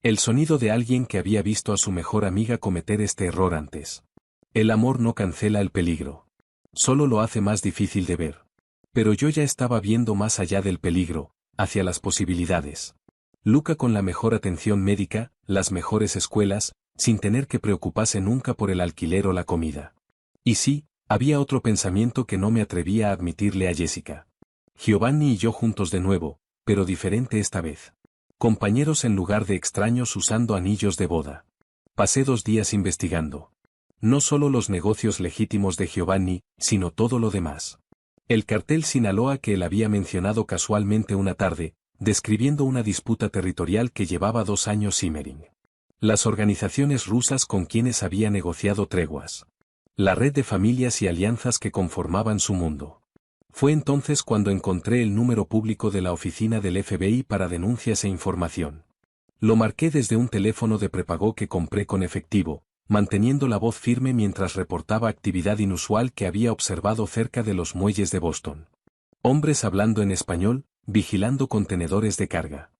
El sonido de alguien que había visto a su mejor amiga cometer este error antes. El amor no cancela el peligro. Solo lo hace más difícil de ver. Pero yo ya estaba viendo más allá del peligro, hacia las posibilidades. Luca con la mejor atención médica, las mejores escuelas, sin tener que preocuparse nunca por el alquiler o la comida. Y sí, había otro pensamiento que no me atrevía a admitirle a Jessica. Giovanni y yo juntos de nuevo, pero diferente esta vez. Compañeros en lugar de extraños usando anillos de boda. Pasé 2 días investigando. No solo los negocios legítimos de Giovanni, sino todo lo demás. El cartel Sinaloa que él había mencionado casualmente una tarde, describiendo una disputa territorial que llevaba 2 años simmering. Las organizaciones rusas con quienes había negociado treguas. La red de familias y alianzas que conformaban su mundo. Fue entonces cuando encontré el número público de la oficina del FBI para denuncias e información. Lo marqué desde un teléfono de prepago que compré con efectivo, manteniendo la voz firme mientras reportaba actividad inusual que había observado cerca de los muelles de Boston. Hombres hablando en español, vigilando contenedores de carga.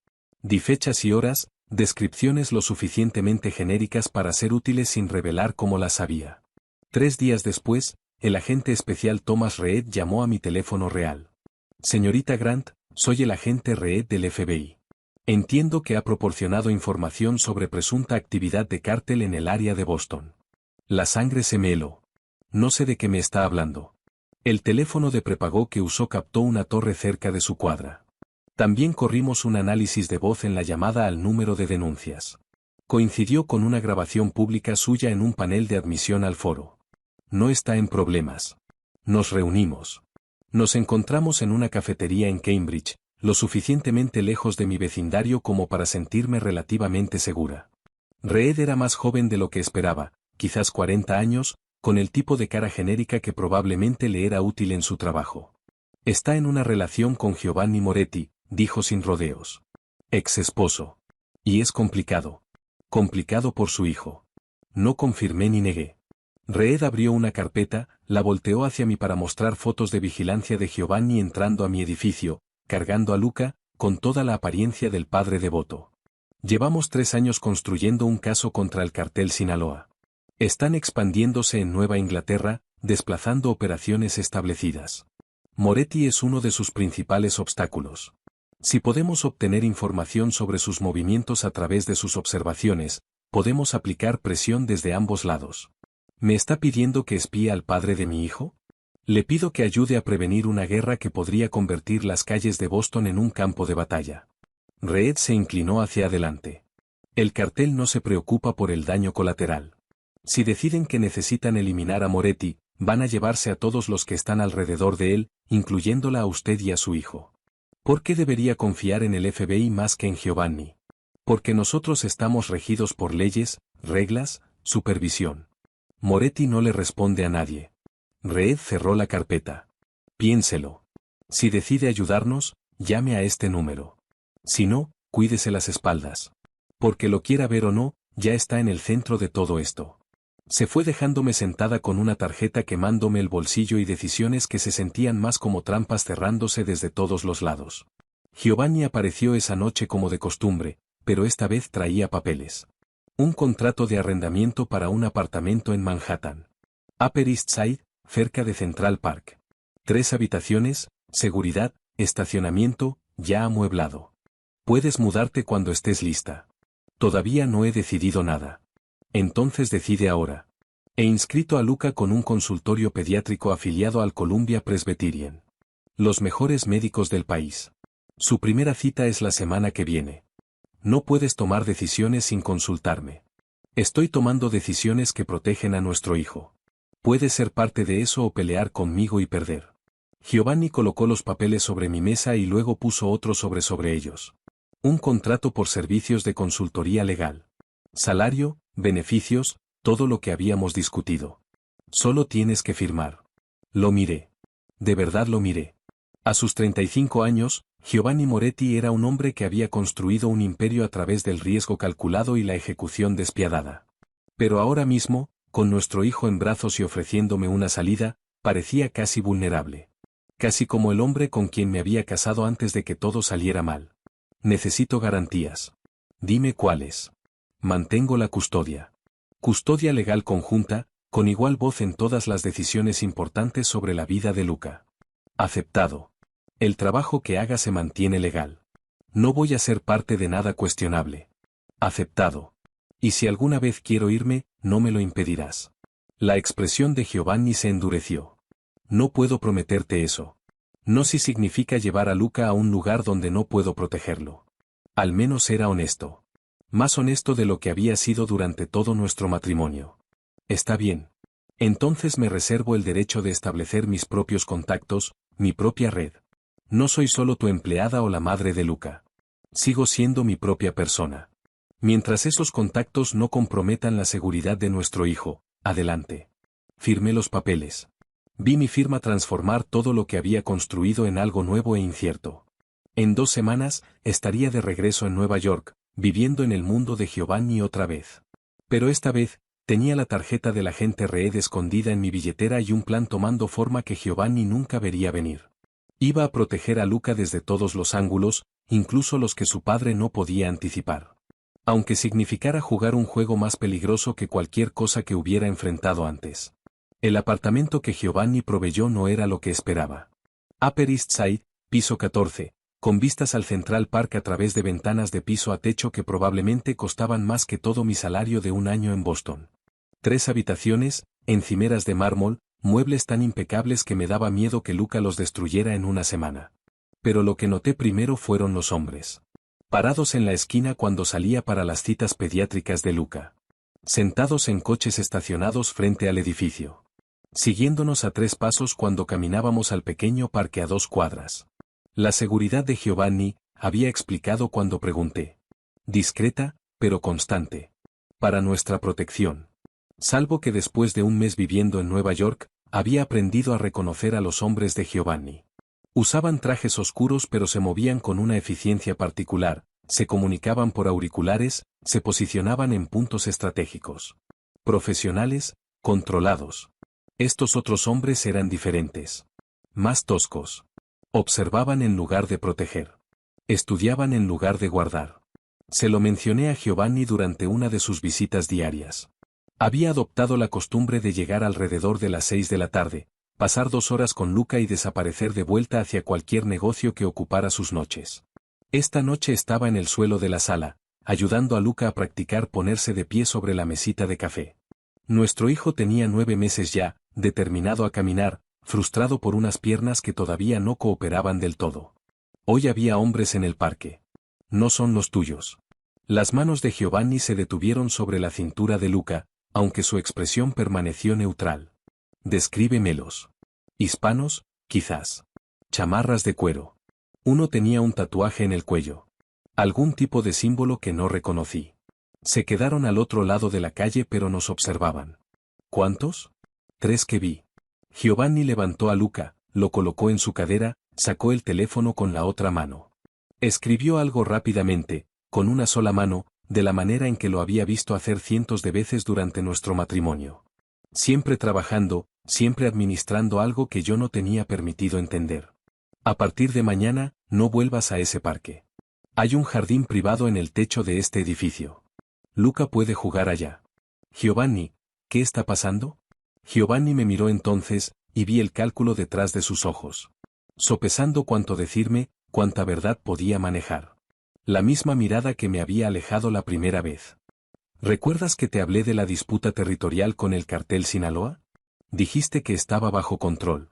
Di fechas y horas, descripciones lo suficientemente genéricas para ser útiles sin revelar cómo las sabía. 3 días después, el agente especial Thomas Reed llamó a mi teléfono real. Señorita Grant, soy el agente Reed del FBI. Entiendo que ha proporcionado información sobre presunta actividad de cártel en el área de Boston. La sangre se me heló. No sé de qué me está hablando. El teléfono de prepago que usó captó una torre cerca de su cuadra. También corrimos un análisis de voz en la llamada al número de denuncias. Coincidió con una grabación pública suya en un panel de admisión al foro. No está en problemas. Nos reunimos. Nos encontramos en una cafetería en Cambridge, lo suficientemente lejos de mi vecindario como para sentirme relativamente segura. Reed era más joven de lo que esperaba, quizás 40 años, con el tipo de cara genérica que probablemente le era útil en su trabajo. Está en una relación con Giovanni Moretti, dijo sin rodeos. Ex esposo. Y es complicado. Complicado por su hijo. No confirmé ni negué. Reed abrió una carpeta, la volteó hacia mí para mostrar fotos de vigilancia de Giovanni entrando a mi edificio, cargando a Luca, con toda la apariencia del padre devoto. Llevamos 3 años construyendo un caso contra el cartel Sinaloa. Están expandiéndose en Nueva Inglaterra, desplazando operaciones establecidas. Moretti es uno de sus principales obstáculos. Si podemos obtener información sobre sus movimientos a través de sus observaciones, podemos aplicar presión desde ambos lados. ¿Me está pidiendo que espíe al padre de mi hijo? Le pido que ayude a prevenir una guerra que podría convertir las calles de Boston en un campo de batalla. Reed se inclinó hacia adelante. El cartel no se preocupa por el daño colateral. Si deciden que necesitan eliminar a Moretti, van a llevarse a todos los que están alrededor de él, incluyéndola a usted y a su hijo. ¿Por qué debería confiar en el FBI más que en Giovanni? Porque nosotros estamos regidos por leyes, reglas, supervisión. Moretti no le responde a nadie. Reed cerró la carpeta. Piénselo. Si decide ayudarnos, llame a este número. Si no, cuídese las espaldas. Porque lo quiera ver o no, ya está en el centro de todo esto. Se fue dejándome sentada con una tarjeta quemándome el bolsillo y decisiones que se sentían más como trampas cerrándose desde todos los lados. Giovanni apareció esa noche como de costumbre, pero esta vez traía papeles. Un contrato de arrendamiento para un apartamento en Manhattan. Upper East Side, cerca de Central Park. 3 habitaciones, seguridad, estacionamiento, ya amueblado. Puedes mudarte cuando estés lista. Todavía no he decidido nada. Entonces decide ahora. He inscrito a Luca con un consultorio pediátrico afiliado al Columbia Presbyterian. Los mejores médicos del país. Su primera cita es la semana que viene. No puedes tomar decisiones sin consultarme. Estoy tomando decisiones que protegen a nuestro hijo. Puedes ser parte de eso o pelear conmigo y perder. Giovanni colocó los papeles sobre mi mesa y luego puso otro sobre ellos. Un contrato por servicios de consultoría legal. Salario, beneficios, todo lo que habíamos discutido. Solo tienes que firmar. Lo miré. De verdad lo miré. A sus 35 años, Giovanni Moretti era un hombre que había construido un imperio a través del riesgo calculado y la ejecución despiadada. Pero ahora mismo, Con nuestro hijo en brazos y ofreciéndome una salida, parecía casi vulnerable. Casi como el hombre con quien me había casado antes de que todo saliera mal. Necesito garantías. Dime cuáles. Mantengo la custodia. Custodia legal conjunta, con igual voz en todas las decisiones importantes sobre la vida de Luca. Aceptado. El trabajo que haga se mantiene legal. No voy a ser parte de nada cuestionable. Aceptado. Y si alguna vez quiero irme, no me lo impedirás. La expresión de Giovanni se endureció. No puedo prometerte eso. No si significa llevar a Luca a un lugar donde no puedo protegerlo. Al menos era honesto. Más honesto de lo que había sido durante todo nuestro matrimonio. Está bien. Entonces me reservo el derecho de establecer mis propios contactos, mi propia red. No soy solo tu empleada o la madre de Luca. Sigo siendo mi propia persona. Mientras esos contactos no comprometan la seguridad de nuestro hijo, adelante. Firmé los papeles. Vi mi firma transformar todo lo que había construido en algo nuevo e incierto. En 2 semanas, estaría de regreso en Nueva York, viviendo en el mundo de Giovanni otra vez. Pero esta vez, tenía la tarjeta del agente Reed escondida en mi billetera y un plan tomando forma que Giovanni nunca vería venir. Iba a proteger a Luca desde todos los ángulos, incluso los que su padre no podía anticipar. Aunque significara jugar un juego más peligroso que cualquier cosa que hubiera enfrentado antes. El apartamento que Giovanni proveyó no era lo que esperaba. Upper East Side, piso 14, con vistas al Central Park a través de ventanas de piso a techo que probablemente costaban más que todo mi salario de un año en Boston. 3 habitaciones, encimeras de mármol, muebles tan impecables que me daba miedo que Luca los destruyera en una semana. Pero lo que noté primero fueron los hombres. Parados en la esquina cuando salía para las citas pediátricas de Luca. Sentados en coches estacionados frente al edificio. Siguiéndonos a 3 pasos cuando caminábamos al pequeño parque a 2 cuadras. La seguridad de Giovanni, había explicado cuando pregunté. Discreta, pero constante. Para nuestra protección. Salvo que después de un mes viviendo en Nueva York, había aprendido a reconocer a los hombres de Giovanni. Usaban trajes oscuros pero se movían con una eficiencia particular, se comunicaban por auriculares, se posicionaban en puntos estratégicos. Profesionales, controlados. Estos otros hombres eran diferentes. Más toscos. Observaban en lugar de proteger. Estudiaban en lugar de guardar. Se lo mencioné a Giovanni durante una de sus visitas diarias. Había adoptado la costumbre de llegar alrededor de las 6 de la tarde, pasar 2 horas con Luca y desaparecer de vuelta hacia cualquier negocio que ocupara sus noches. Esta noche estaba en el suelo de la sala, ayudando a Luca a practicar ponerse de pie sobre la mesita de café. Nuestro hijo tenía 9 meses ya, determinado a caminar, frustrado por unas piernas que todavía no cooperaban del todo. Hoy había hombres en el parque. No son los tuyos. Las manos de Giovanni se detuvieron sobre la cintura de Luca, aunque su expresión permaneció neutral. Descríbemelos. Hispanos, quizás. Chamarras de cuero. Uno tenía un tatuaje en el cuello. Algún tipo de símbolo que no reconocí. Se quedaron al otro lado de la calle pero nos observaban. ¿Cuántos? 3 que vi. Giovanni levantó a Luca, lo colocó en su cadera, sacó el teléfono con la otra mano. Escribió algo rápidamente, con una sola mano, de la manera en que lo había visto hacer cientos de veces durante nuestro matrimonio. Siempre trabajando, siempre administrando algo que yo no tenía permitido entender. A partir de mañana, no vuelvas a ese parque. Hay un jardín privado en el techo de este edificio. Luca puede jugar allá. Giovanni, ¿qué está pasando? Giovanni me miró entonces, y vi el cálculo detrás de sus ojos. Sopesando cuánto decirme, cuánta verdad podía manejar. La misma mirada que me había alejado la primera vez. ¿Recuerdas que te hablé de la disputa territorial con el cartel Sinaloa? Dijiste que estaba bajo control.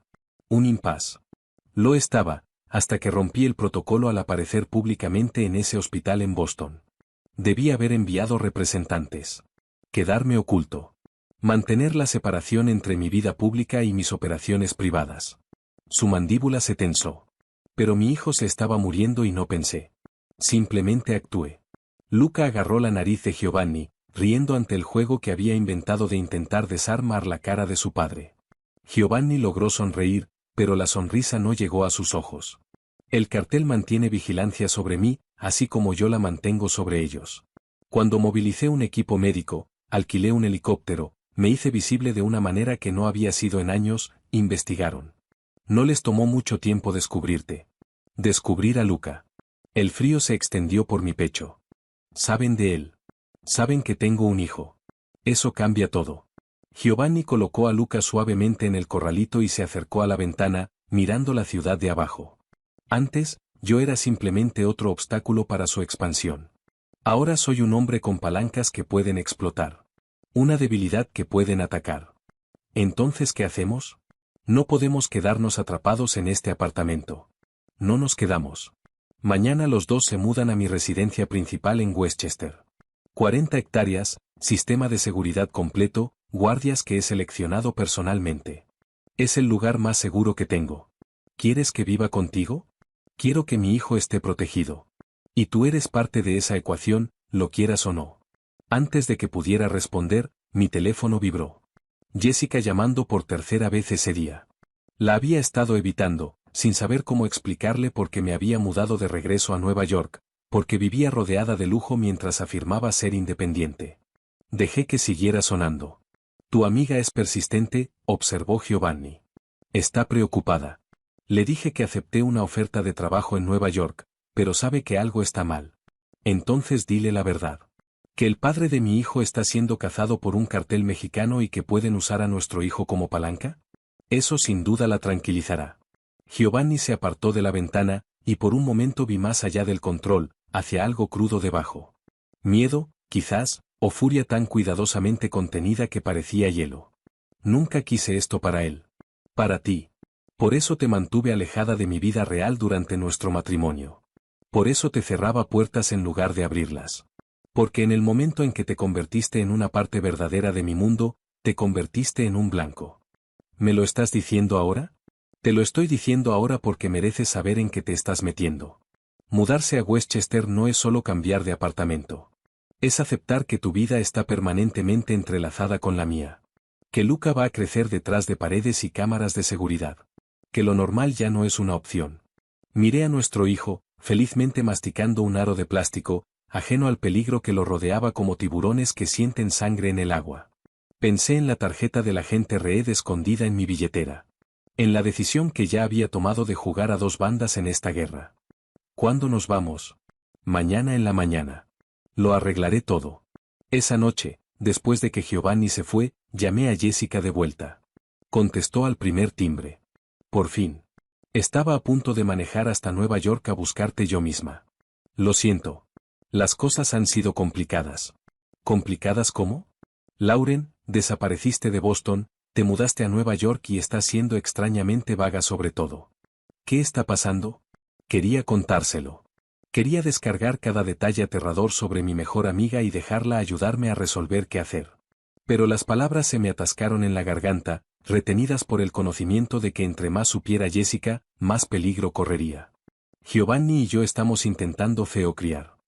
Un impas. Lo estaba, hasta que rompí el protocolo al aparecer públicamente en ese hospital en Boston. Debí haber enviado representantes. Quedarme oculto. Mantener la separación entre mi vida pública y mis operaciones privadas. Su mandíbula se tensó. Pero mi hijo se estaba muriendo y no pensé. Simplemente actué. Luca agarró la nariz de Giovanni, riendo ante el juego que había inventado de intentar desarmar la cara de su padre. Giovanni logró sonreír, pero la sonrisa no llegó a sus ojos. El cartel mantiene vigilancia sobre mí, así como yo la mantengo sobre ellos. Cuando movilicé un equipo médico, alquilé un helicóptero, Me hice visible de una manera que no había sido en años, investigaron. No les tomó mucho tiempo descubrirte. Descubrir a Luca. El frío se extendió por mi pecho. Saben de él. Saben que tengo un hijo. Eso cambia todo. Giovanni colocó a Luca suavemente en el corralito y se acercó a la ventana, mirando la ciudad de abajo. Antes, yo era simplemente otro obstáculo para su expansión. Ahora soy un hombre con palancas que pueden explotar. Una debilidad que pueden atacar. Entonces, ¿qué hacemos? No podemos quedarnos atrapados en este apartamento. No nos quedamos. Mañana los dos se mudan a mi residencia principal en Westchester. 40 hectáreas, sistema de seguridad completo, guardias que he seleccionado personalmente. Es el lugar más seguro que tengo. ¿Quieres que viva contigo? Quiero que mi hijo esté protegido. Y tú eres parte de esa ecuación, lo quieras o no. Antes de que pudiera responder, mi teléfono vibró. Jessica llamando por tercera vez ese día. La había estado evitando, sin saber cómo explicarle por qué me había mudado de regreso a Nueva York, porque vivía rodeada de lujo mientras afirmaba ser independiente. Dejé que siguiera sonando. Tu amiga es persistente, observó Giovanni. Está preocupada. Le dije que acepté una oferta de trabajo en Nueva York, pero sabe que algo está mal. Entonces dile la verdad. Que el padre de mi hijo está siendo cazado por un cartel mexicano y que pueden usar a nuestro hijo como palanca. Eso sin duda la tranquilizará. Giovanni se apartó de la ventana, y por un momento vi más allá del control, hacia algo crudo debajo. Miedo, quizás, o furia tan cuidadosamente contenida que parecía hielo. Nunca quise esto para él. Para ti. Por eso te mantuve alejada de mi vida real durante nuestro matrimonio. Por eso te cerraba puertas en lugar de abrirlas. Porque en el momento en que te convertiste en una parte verdadera de mi mundo, te convertiste en un blanco. ¿Me lo estás diciendo ahora? Te lo estoy diciendo ahora porque mereces saber en qué te estás metiendo. Mudarse a Westchester no es solo cambiar de apartamento. Es aceptar que tu vida está permanentemente entrelazada con la mía. Que Luca va a crecer detrás de paredes y cámaras de seguridad. Que lo normal ya no es una opción. Miré a nuestro hijo, felizmente masticando un aro de plástico, ajeno al peligro que lo rodeaba como tiburones que sienten sangre en el agua. Pensé en la tarjeta del agente Reed escondida en mi billetera. En la decisión que ya había tomado de jugar a dos bandas en esta guerra. ¿Cuándo nos vamos? Mañana en la mañana. Lo arreglaré todo. Esa noche, después de que Giovanni se fue, llamé a Jessica de vuelta. Contestó al primer timbre. Por fin. Estaba a punto de manejar hasta Nueva York a buscarte yo misma. Lo siento. Las cosas han sido complicadas. ¿Complicadas cómo? Lauren, desapareciste de Boston, te mudaste a Nueva York y estás siendo extrañamente vaga sobre todo. ¿Qué está pasando? Quería contárselo. Quería descargar cada detalle aterrador sobre mi mejor amiga y dejarla ayudarme a resolver qué hacer. Pero las palabras se me atascaron en la garganta, retenidas por el conocimiento de que entre más supiera Jessica, más peligro correría. Giovanni y yo estamos intentando feocriar.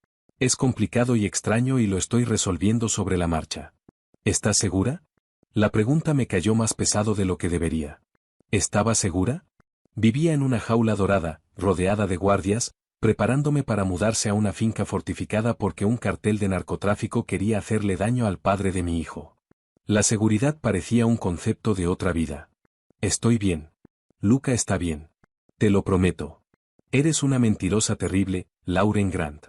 Es complicado y extraño y lo estoy resolviendo sobre la marcha. ¿Estás segura? La pregunta me cayó más pesado de lo que debería. ¿Estaba segura? Vivía en una jaula dorada, rodeada de guardias, preparándome para mudarse a una finca fortificada porque un cartel de narcotráfico quería hacerle daño al padre de mi hijo. La seguridad parecía un concepto de otra vida. Estoy bien. Luca está bien. Te lo prometo. Eres una mentirosa terrible, Lauren Grant.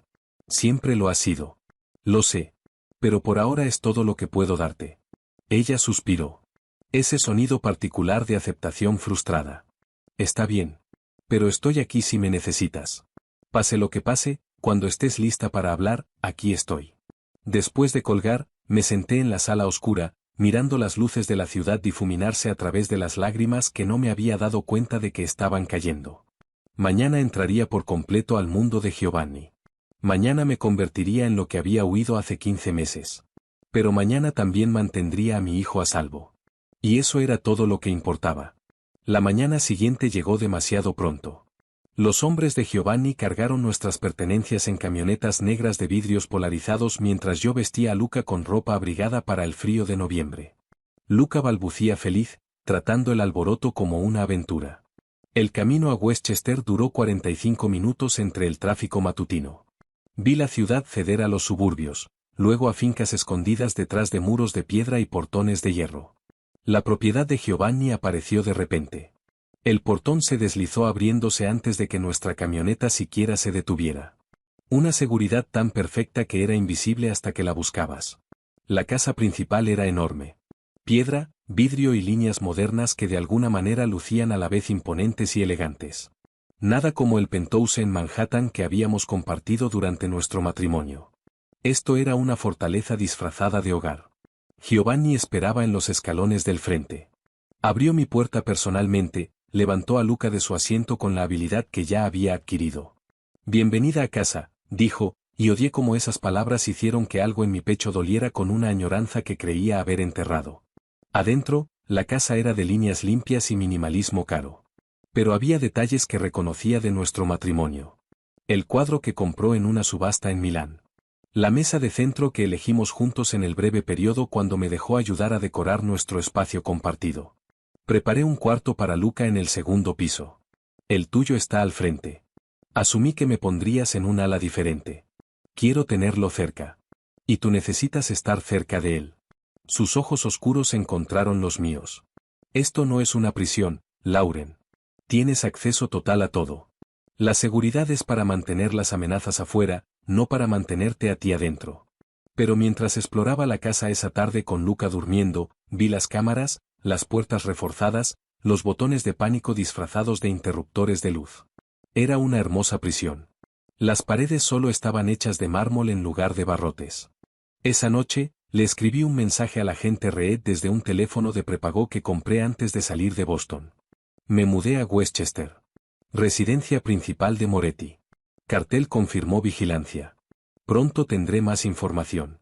Siempre lo has sido. Lo sé. Pero por ahora es todo lo que puedo darte. Ella suspiró. Ese sonido particular de aceptación frustrada. Está bien. Pero estoy aquí si me necesitas. Pase lo que pase, cuando estés lista para hablar, aquí estoy. Después de colgar, me senté en la sala oscura, mirando las luces de la ciudad difuminarse a través de las lágrimas que no me había dado cuenta de que estaban cayendo. Mañana entraría por completo al mundo de Giovanni. Mañana me convertiría en lo que había huido hace 15 meses. Pero mañana también mantendría a mi hijo a salvo. Y eso era todo lo que importaba. La mañana siguiente llegó demasiado pronto. Los hombres de Giovanni cargaron nuestras pertenencias en camionetas negras de vidrios polarizados mientras yo vestía a Luca con ropa abrigada para el frío de noviembre. Luca balbucía feliz, tratando el alboroto como una aventura. El camino a Westchester duró 45 minutos entre el tráfico matutino. Vi la ciudad ceder a los suburbios, luego a fincas escondidas detrás de muros de piedra y portones de hierro. La propiedad de Giovanni apareció de repente. El portón se deslizó abriéndose antes de que nuestra camioneta siquiera se detuviera. Una seguridad tan perfecta que era invisible hasta que la buscabas. La casa principal era enorme. Piedra, vidrio y líneas modernas que de alguna manera lucían a la vez imponentes y elegantes. Nada como el penthouse en Manhattan que habíamos compartido durante nuestro matrimonio. Esto era una fortaleza disfrazada de hogar. Giovanni esperaba en los escalones del frente. Abrió mi puerta personalmente, levantó a Luca de su asiento con la habilidad que ya había adquirido. «Bienvenida a casa», dijo, y odié cómo esas palabras hicieron que algo en mi pecho doliera con una añoranza que creía haber enterrado. Adentro, la casa era de líneas limpias y minimalismo caro. Pero había detalles que reconocía de nuestro matrimonio. El cuadro que compró en una subasta en Milán. La mesa de centro que elegimos juntos en el breve periodo cuando me dejó ayudar a decorar nuestro espacio compartido. Preparé un cuarto para Luca en el segundo piso. El tuyo está al frente. Asumí que me pondrías en un ala diferente. Quiero tenerlo cerca. Y tú necesitas estar cerca de él. Sus ojos oscuros encontraron los míos. Esto no es una prisión, Lauren. Tienes acceso total a todo. La seguridad es para mantener las amenazas afuera, no para mantenerte a ti adentro. Pero mientras exploraba la casa esa tarde con Luca durmiendo, vi las cámaras, las puertas reforzadas, los botones de pánico disfrazados de interruptores de luz. Era una hermosa prisión. Las paredes solo estaban hechas de mármol en lugar de barrotes. Esa noche, le escribí un mensaje al agente Reed desde un teléfono de prepago que compré antes de salir de Boston. Me mudé a Westchester. Residencia principal de Moretti. Cartel confirmó vigilancia. Pronto tendré más información.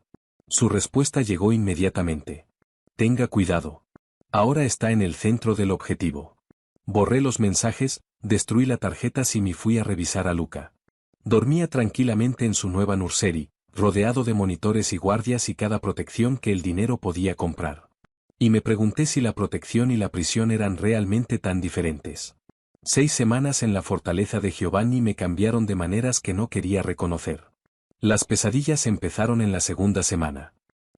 Su respuesta llegó inmediatamente. Tenga cuidado. Ahora está en el centro del objetivo. Borré los mensajes, destruí la tarjeta y me fui a revisar a Luca. Dormía tranquilamente en su nueva nursery, rodeado de monitores y guardias y cada protección que el dinero podía comprar. Y me pregunté si la protección y la prisión eran realmente tan diferentes. 6 semanas en la fortaleza de Giovanni me cambiaron de maneras que no quería reconocer. Las pesadillas empezaron en la segunda semana.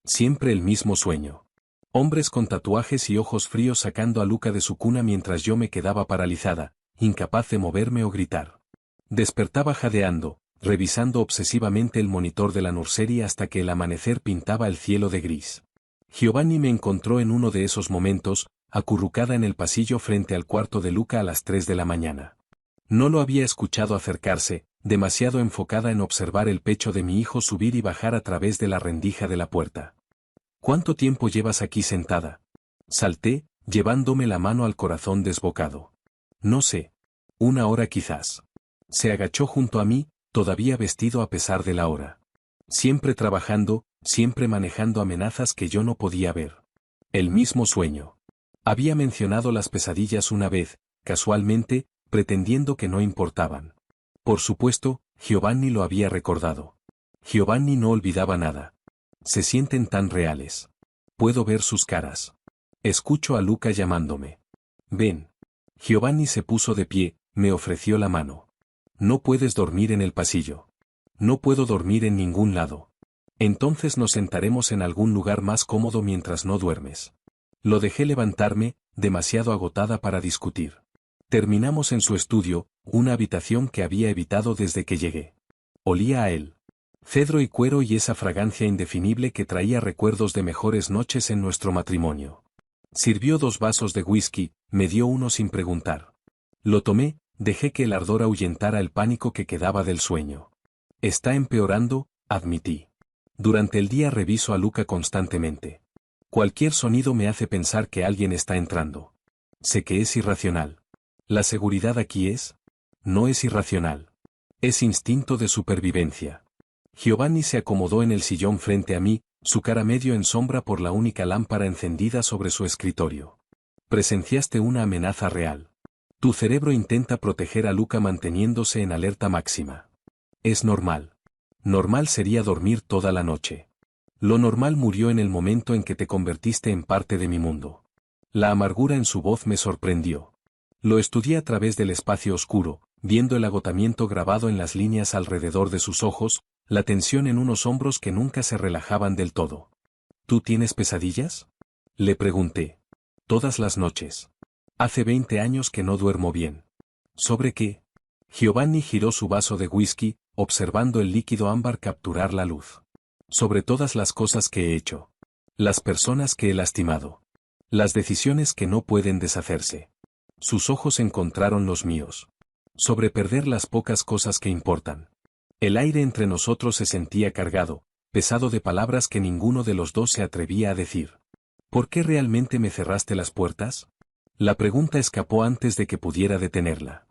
Siempre el mismo sueño. Hombres con tatuajes y ojos fríos sacando a Luca de su cuna mientras yo me quedaba paralizada, incapaz de moverme o gritar. Despertaba jadeando, revisando obsesivamente el monitor de la nursery hasta que el amanecer pintaba el cielo de gris. Giovanni me encontró en uno de esos momentos, acurrucada en el pasillo frente al cuarto de Luca a las 3 de la mañana. No lo había escuchado acercarse, demasiado enfocada en observar el pecho de mi hijo subir y bajar a través de la rendija de la puerta. ¿Cuánto tiempo llevas aquí sentada? Salté, llevándome la mano al corazón desbocado. No sé. 1 hora quizás. Se agachó junto a mí, todavía vestido a pesar de la hora. Siempre trabajando, siempre manejando amenazas que yo no podía ver. El mismo sueño. Había mencionado las pesadillas una vez, casualmente, pretendiendo que no importaban. Por supuesto, Giovanni lo había recordado. Giovanni no olvidaba nada. Se sienten tan reales. Puedo ver sus caras. Escucho a Luca llamándome. Ven. Giovanni se puso de pie, me ofreció la mano. No puedes dormir en el pasillo. No puedo dormir en ningún lado. Entonces nos sentaremos en algún lugar más cómodo mientras no duermes. Lo dejé levantarme, demasiado agotada para discutir. Terminamos en su estudio, una habitación que había evitado desde que llegué. Olía a él. Cedro y cuero y esa fragancia indefinible que traía recuerdos de mejores noches en nuestro matrimonio. Sirvió 2 vasos de whisky, me dio uno sin preguntar. Lo tomé, dejé que el ardor ahuyentara el pánico que quedaba del sueño. Está empeorando, admití. Durante el día reviso a Luca constantemente. Cualquier sonido me hace pensar que alguien está entrando. Sé que es irracional. ¿La seguridad aquí es? No es irracional. Es instinto de supervivencia. Giovanni se acomodó en el sillón frente a mí, su cara medio en sombra por la única lámpara encendida sobre su escritorio. Presenciaste una amenaza real. Tu cerebro intenta proteger a Luca manteniéndose en alerta máxima. Es normal. Normal sería dormir toda la noche. Lo normal murió en el momento en que te convertiste en parte de mi mundo. La amargura en su voz me sorprendió. Lo estudié a través del espacio oscuro, viendo el agotamiento grabado en las líneas alrededor de sus ojos, la tensión en unos hombros que nunca se relajaban del todo. ¿Tú tienes pesadillas? Le pregunté. Todas las noches. Hace 20 años que no duermo bien. ¿Sobre qué? Giovanni giró su vaso de whisky, observando el líquido ámbar capturar la luz. Sobre todas las cosas que he hecho. Las personas que he lastimado. Las decisiones que no pueden deshacerse. Sus ojos encontraron los míos. Sobre perder las pocas cosas que importan. El aire entre nosotros se sentía cargado, pesado de palabras que ninguno de los dos se atrevía a decir. ¿Por qué realmente me cerraste las puertas? La pregunta escapó antes de que pudiera detenerla.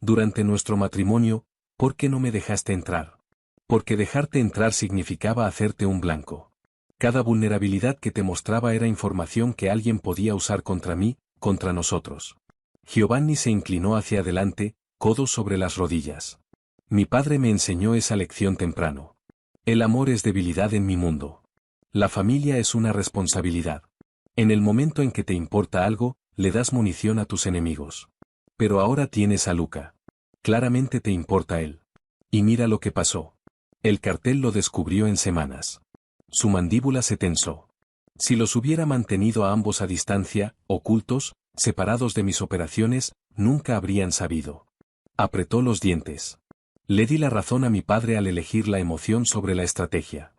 Durante nuestro matrimonio, ¿por qué no me dejaste entrar? Porque dejarte entrar significaba hacerte un blanco. Cada vulnerabilidad que te mostraba era información que alguien podía usar contra mí, contra nosotros. Giovanni se inclinó hacia adelante, codos sobre las rodillas. Mi padre me enseñó esa lección temprano. El amor es debilidad en mi mundo. La familia es una responsabilidad. En el momento en que te importa algo, le das munición a tus enemigos. Pero ahora tienes a Luca. Claramente te importa él. Y mira lo que pasó. El cartel lo descubrió en semanas. Su mandíbula se tensó. Si los hubiera mantenido a ambos a distancia, ocultos, separados de mis operaciones, nunca habrían sabido. Apretó los dientes. Le di la razón a mi padre al elegir la emoción sobre la estrategia.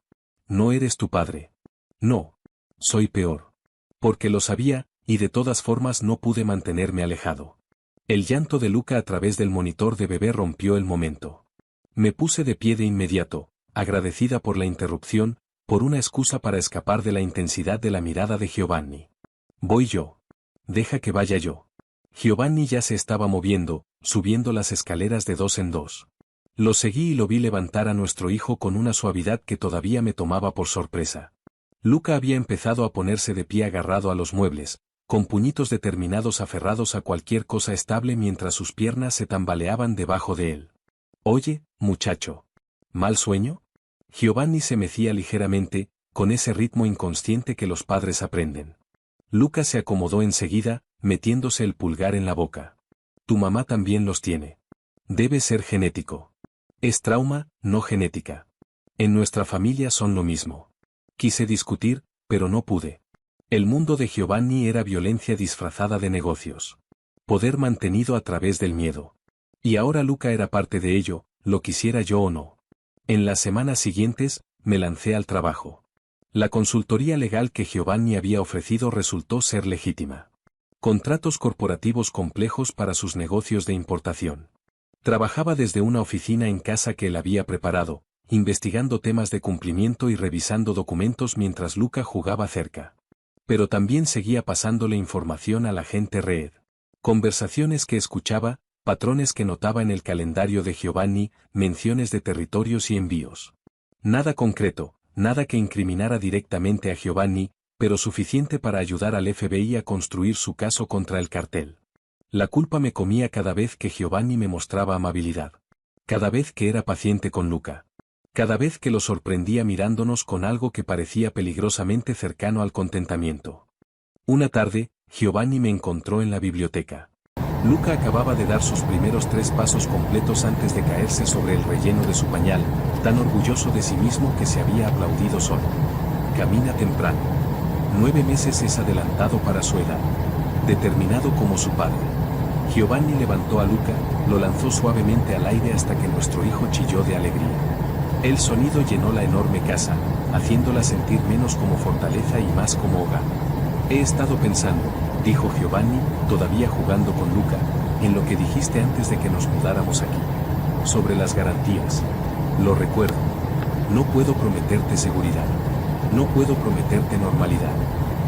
No eres tu padre. No. Soy peor. Porque lo sabía, y de todas formas no pude mantenerme alejado. El llanto de Luca a través del monitor de bebé rompió el momento. Me puse de pie de inmediato, agradecida por la interrupción, por una excusa para escapar de la intensidad de la mirada de Giovanni. Voy yo. Deja que vaya yo. Giovanni ya se estaba moviendo, subiendo las escaleras de 2 en 2. Lo seguí y lo vi levantar a nuestro hijo con una suavidad que todavía me tomaba por sorpresa. Luca había empezado a ponerse de pie agarrado a los muebles, con puñitos determinados aferrados a cualquier cosa estable mientras sus piernas se tambaleaban debajo de él. Oye, muchacho. ¿Mal sueño? Giovanni se mecía ligeramente, con ese ritmo inconsciente que los padres aprenden. Luca se acomodó enseguida, metiéndose el pulgar en la boca. Tu mamá también los tiene. Debe ser genético. Es trauma, no genética. En nuestra familia son lo mismo. Quise discutir, pero no pude. El mundo de Giovanni era violencia disfrazada de negocios. Poder mantenido a través del miedo. Y ahora Luca era parte de ello, lo quisiera yo o no. En las semanas siguientes, me lancé al trabajo. La consultoría legal que Giovanni había ofrecido resultó ser legítima. Contratos corporativos complejos para sus negocios de importación. Trabajaba desde una oficina en casa que él había preparado, investigando temas de cumplimiento y revisando documentos mientras Luca jugaba cerca. Pero también seguía pasándole información a la gente red. Conversaciones que escuchaba, patrones que notaba en el calendario de Giovanni, menciones de territorios y envíos. Nada concreto, nada que incriminara directamente a Giovanni, pero suficiente para ayudar al FBI a construir su caso contra el cartel. La culpa me comía cada vez que Giovanni me mostraba amabilidad. Cada vez que era paciente con Luca. Cada vez que lo sorprendía mirándonos con algo que parecía peligrosamente cercano al contentamiento. Una tarde, Giovanni me encontró en la biblioteca. Luca acababa de dar sus primeros 3 pasos completos antes de caerse sobre el relleno de su pañal, tan orgulloso de sí mismo que se había aplaudido solo. Camina temprano. 9 meses es adelantado para su edad. Determinado como su padre. Giovanni levantó a Luca, lo lanzó suavemente al aire hasta que nuestro hijo chilló de alegría. El sonido llenó la enorme casa, haciéndola sentir menos como fortaleza y más como hogar. He estado pensando, dijo Giovanni, todavía jugando con Luca, en lo que dijiste antes de que nos mudáramos aquí. Sobre las garantías. Lo recuerdo. No puedo prometerte seguridad. No puedo prometerte normalidad.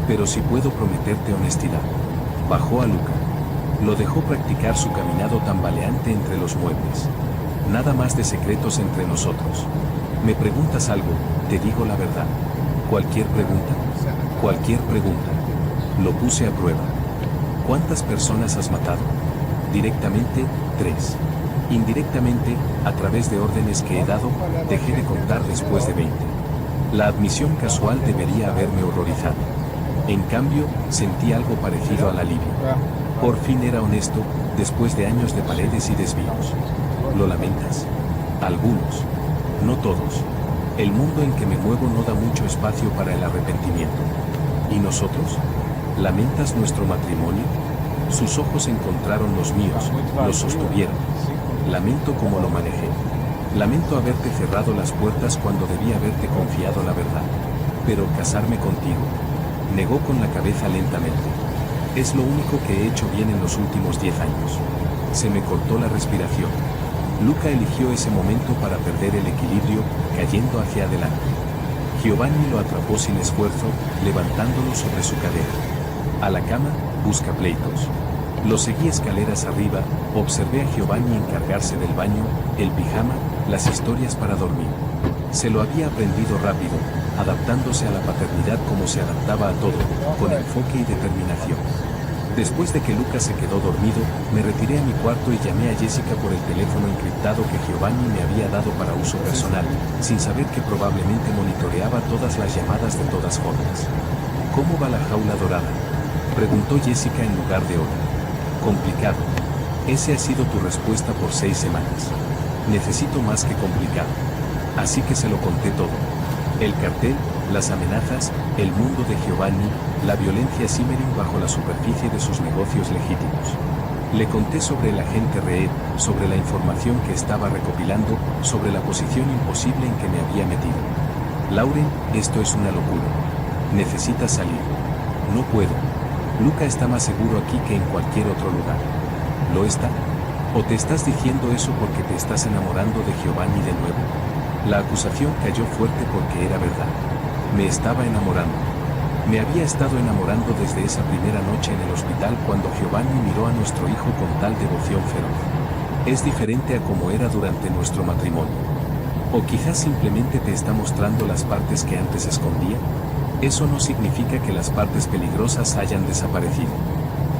Pero sí puedo prometerte honestidad. Bajó a Luca. Lo dejó practicar su caminado tambaleante entre los muebles. Nada más de secretos entre nosotros. Me preguntas algo, te digo la verdad. Cualquier pregunta. Cualquier pregunta. Lo puse a prueba. ¿Cuántas personas has matado? Directamente, 3. Indirectamente, a través de órdenes que he dado, dejé de contar después de 20. La admisión casual debería haberme horrorizado. En cambio, sentí algo parecido al alivio. Por fin era honesto, después de años de paredes y desvíos. ¿Lo lamentas? Algunos. No todos. El mundo en que me muevo no da mucho espacio para el arrepentimiento. ¿Y nosotros? ¿Lamentas nuestro matrimonio? Sus ojos encontraron los míos, los sostuvieron. Lamento cómo lo manejé. Lamento haberte cerrado las puertas cuando debía haberte confiado la verdad. Pero casarme contigo. Negó con la cabeza lentamente. Es lo único que he hecho bien en los últimos 10 años. Se me cortó la respiración. Luca eligió ese momento para perder el equilibrio, cayendo hacia adelante. Giovanni lo atrapó sin esfuerzo, levantándolo sobre su cadera. A la cama, busca pleitos. Lo seguí escaleras arriba, observé a Giovanni encargarse del baño, el pijama, las historias para dormir. Se lo había aprendido rápido, adaptándose a la paternidad como se adaptaba a todo, con enfoque y determinación. Después de que Luca se quedó dormido, me retiré a mi cuarto y llamé a Jessica por el teléfono encriptado que Giovanni me había dado para uso personal, sin saber que probablemente monitoreaba todas las llamadas de todas formas. ¿Cómo va la jaula dorada?, preguntó Jessica en lugar de hola. Complicado. Ese ha sido tu respuesta por 6 semanas. Necesito más que complicado. Así que se lo conté todo. El cartel, las amenazas, el mundo de Giovanni, la violencia simmering bajo la superficie de sus negocios legítimos. Le conté sobre el agente Reed, sobre la información que estaba recopilando, sobre la posición imposible en que me había metido. Lauren, esto es una locura. Necesitas salir. No puedo. Luca está más seguro aquí que en cualquier otro lugar. ¿Lo está? ¿O te estás diciendo eso porque te estás enamorando de Giovanni de nuevo? La acusación cayó fuerte porque era verdad. Me estaba enamorando. Me había estado enamorando desde esa primera noche en el hospital cuando Giovanni miró a nuestro hijo con tal devoción feroz. Es diferente a como era durante nuestro matrimonio. O quizás simplemente te está mostrando las partes que antes escondía. Eso no significa que las partes peligrosas hayan desaparecido.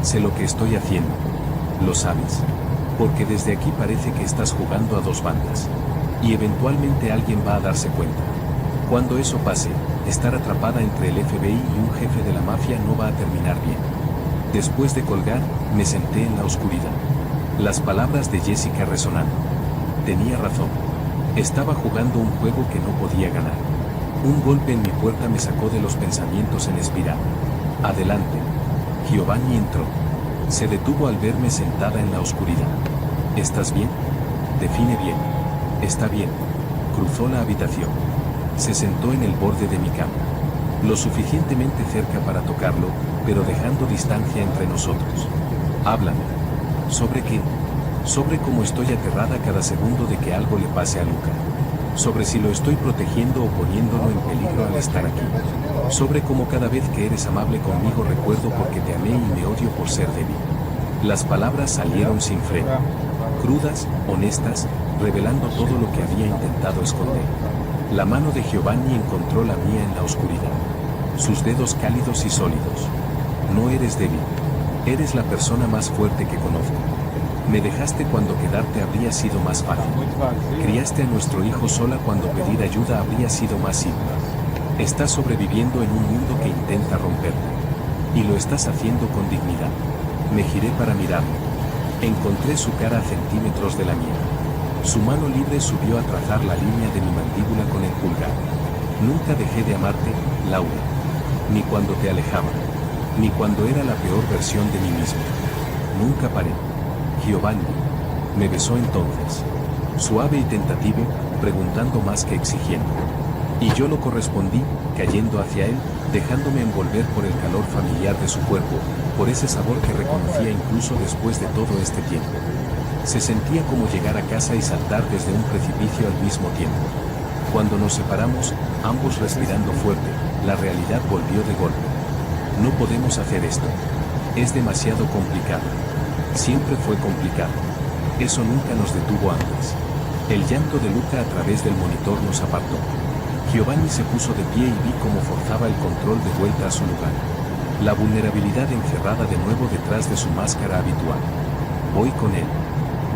Sé lo que estoy haciendo. Lo sabes. Porque desde aquí parece que estás jugando a 2 bandas. Y eventualmente alguien va a darse cuenta. Cuando eso pase, estar atrapada entre el FBI y un jefe de la mafia no va a terminar bien. Después de colgar, me senté en la oscuridad. Las palabras de Jessica resonaron. Tenía razón. Estaba jugando un juego que no podía ganar. Un golpe en mi puerta me sacó de los pensamientos en espiral. Adelante. Giovanni entró. Se detuvo al verme sentada en la oscuridad. ¿Estás bien? Define bien. Está bien. Cruzó la habitación. Se sentó en el borde de mi cama. Lo suficientemente cerca para tocarlo, pero dejando distancia entre nosotros. Háblame. ¿Sobre qué? Sobre cómo estoy aterrada cada segundo de que algo le pase a Luca. Sobre si lo estoy protegiendo o poniéndolo en peligro al estar aquí. Sobre cómo cada vez que eres amable conmigo recuerdo porque te amé y me odio por ser débil. Las palabras salieron sin freno. Crudas, honestas, revelando todo lo que había intentado esconder. La mano de Giovanni encontró la mía en la oscuridad. Sus dedos cálidos y sólidos. No eres débil. Eres la persona más fuerte que conozco. Me dejaste cuando quedarte habría sido más fácil. Criaste a nuestro hijo sola cuando pedir ayuda habría sido más simple. Estás sobreviviendo en un mundo que intenta romperte. Y lo estás haciendo con dignidad. Me giré para mirarlo. Encontré su cara a centímetros de la mía. Su mano libre subió a trazar la línea de mi mandíbula con el pulgar. Nunca dejé de amarte, Laura. Ni cuando te alejaba. Ni cuando era la peor versión de mí mismo. Nunca paré. Giovanni. Me besó entonces. Suave y tentativo, preguntando más que exigiendo. Y yo lo correspondí, cayendo hacia él, dejándome envolver por el calor familiar de su cuerpo, por ese sabor que reconocía incluso después de todo este tiempo. Se sentía como llegar a casa y saltar desde un precipicio al mismo tiempo. Cuando nos separamos, ambos respirando fuerte, la realidad volvió de golpe. No podemos hacer esto. Es demasiado complicado. Siempre fue complicado. Eso nunca nos detuvo antes. El llanto de Luca a través del monitor nos apartó. Giovanni se puso de pie y vi cómo forzaba el control de vuelta a su lugar. La vulnerabilidad encerrada de nuevo detrás de su máscara habitual. Voy con él.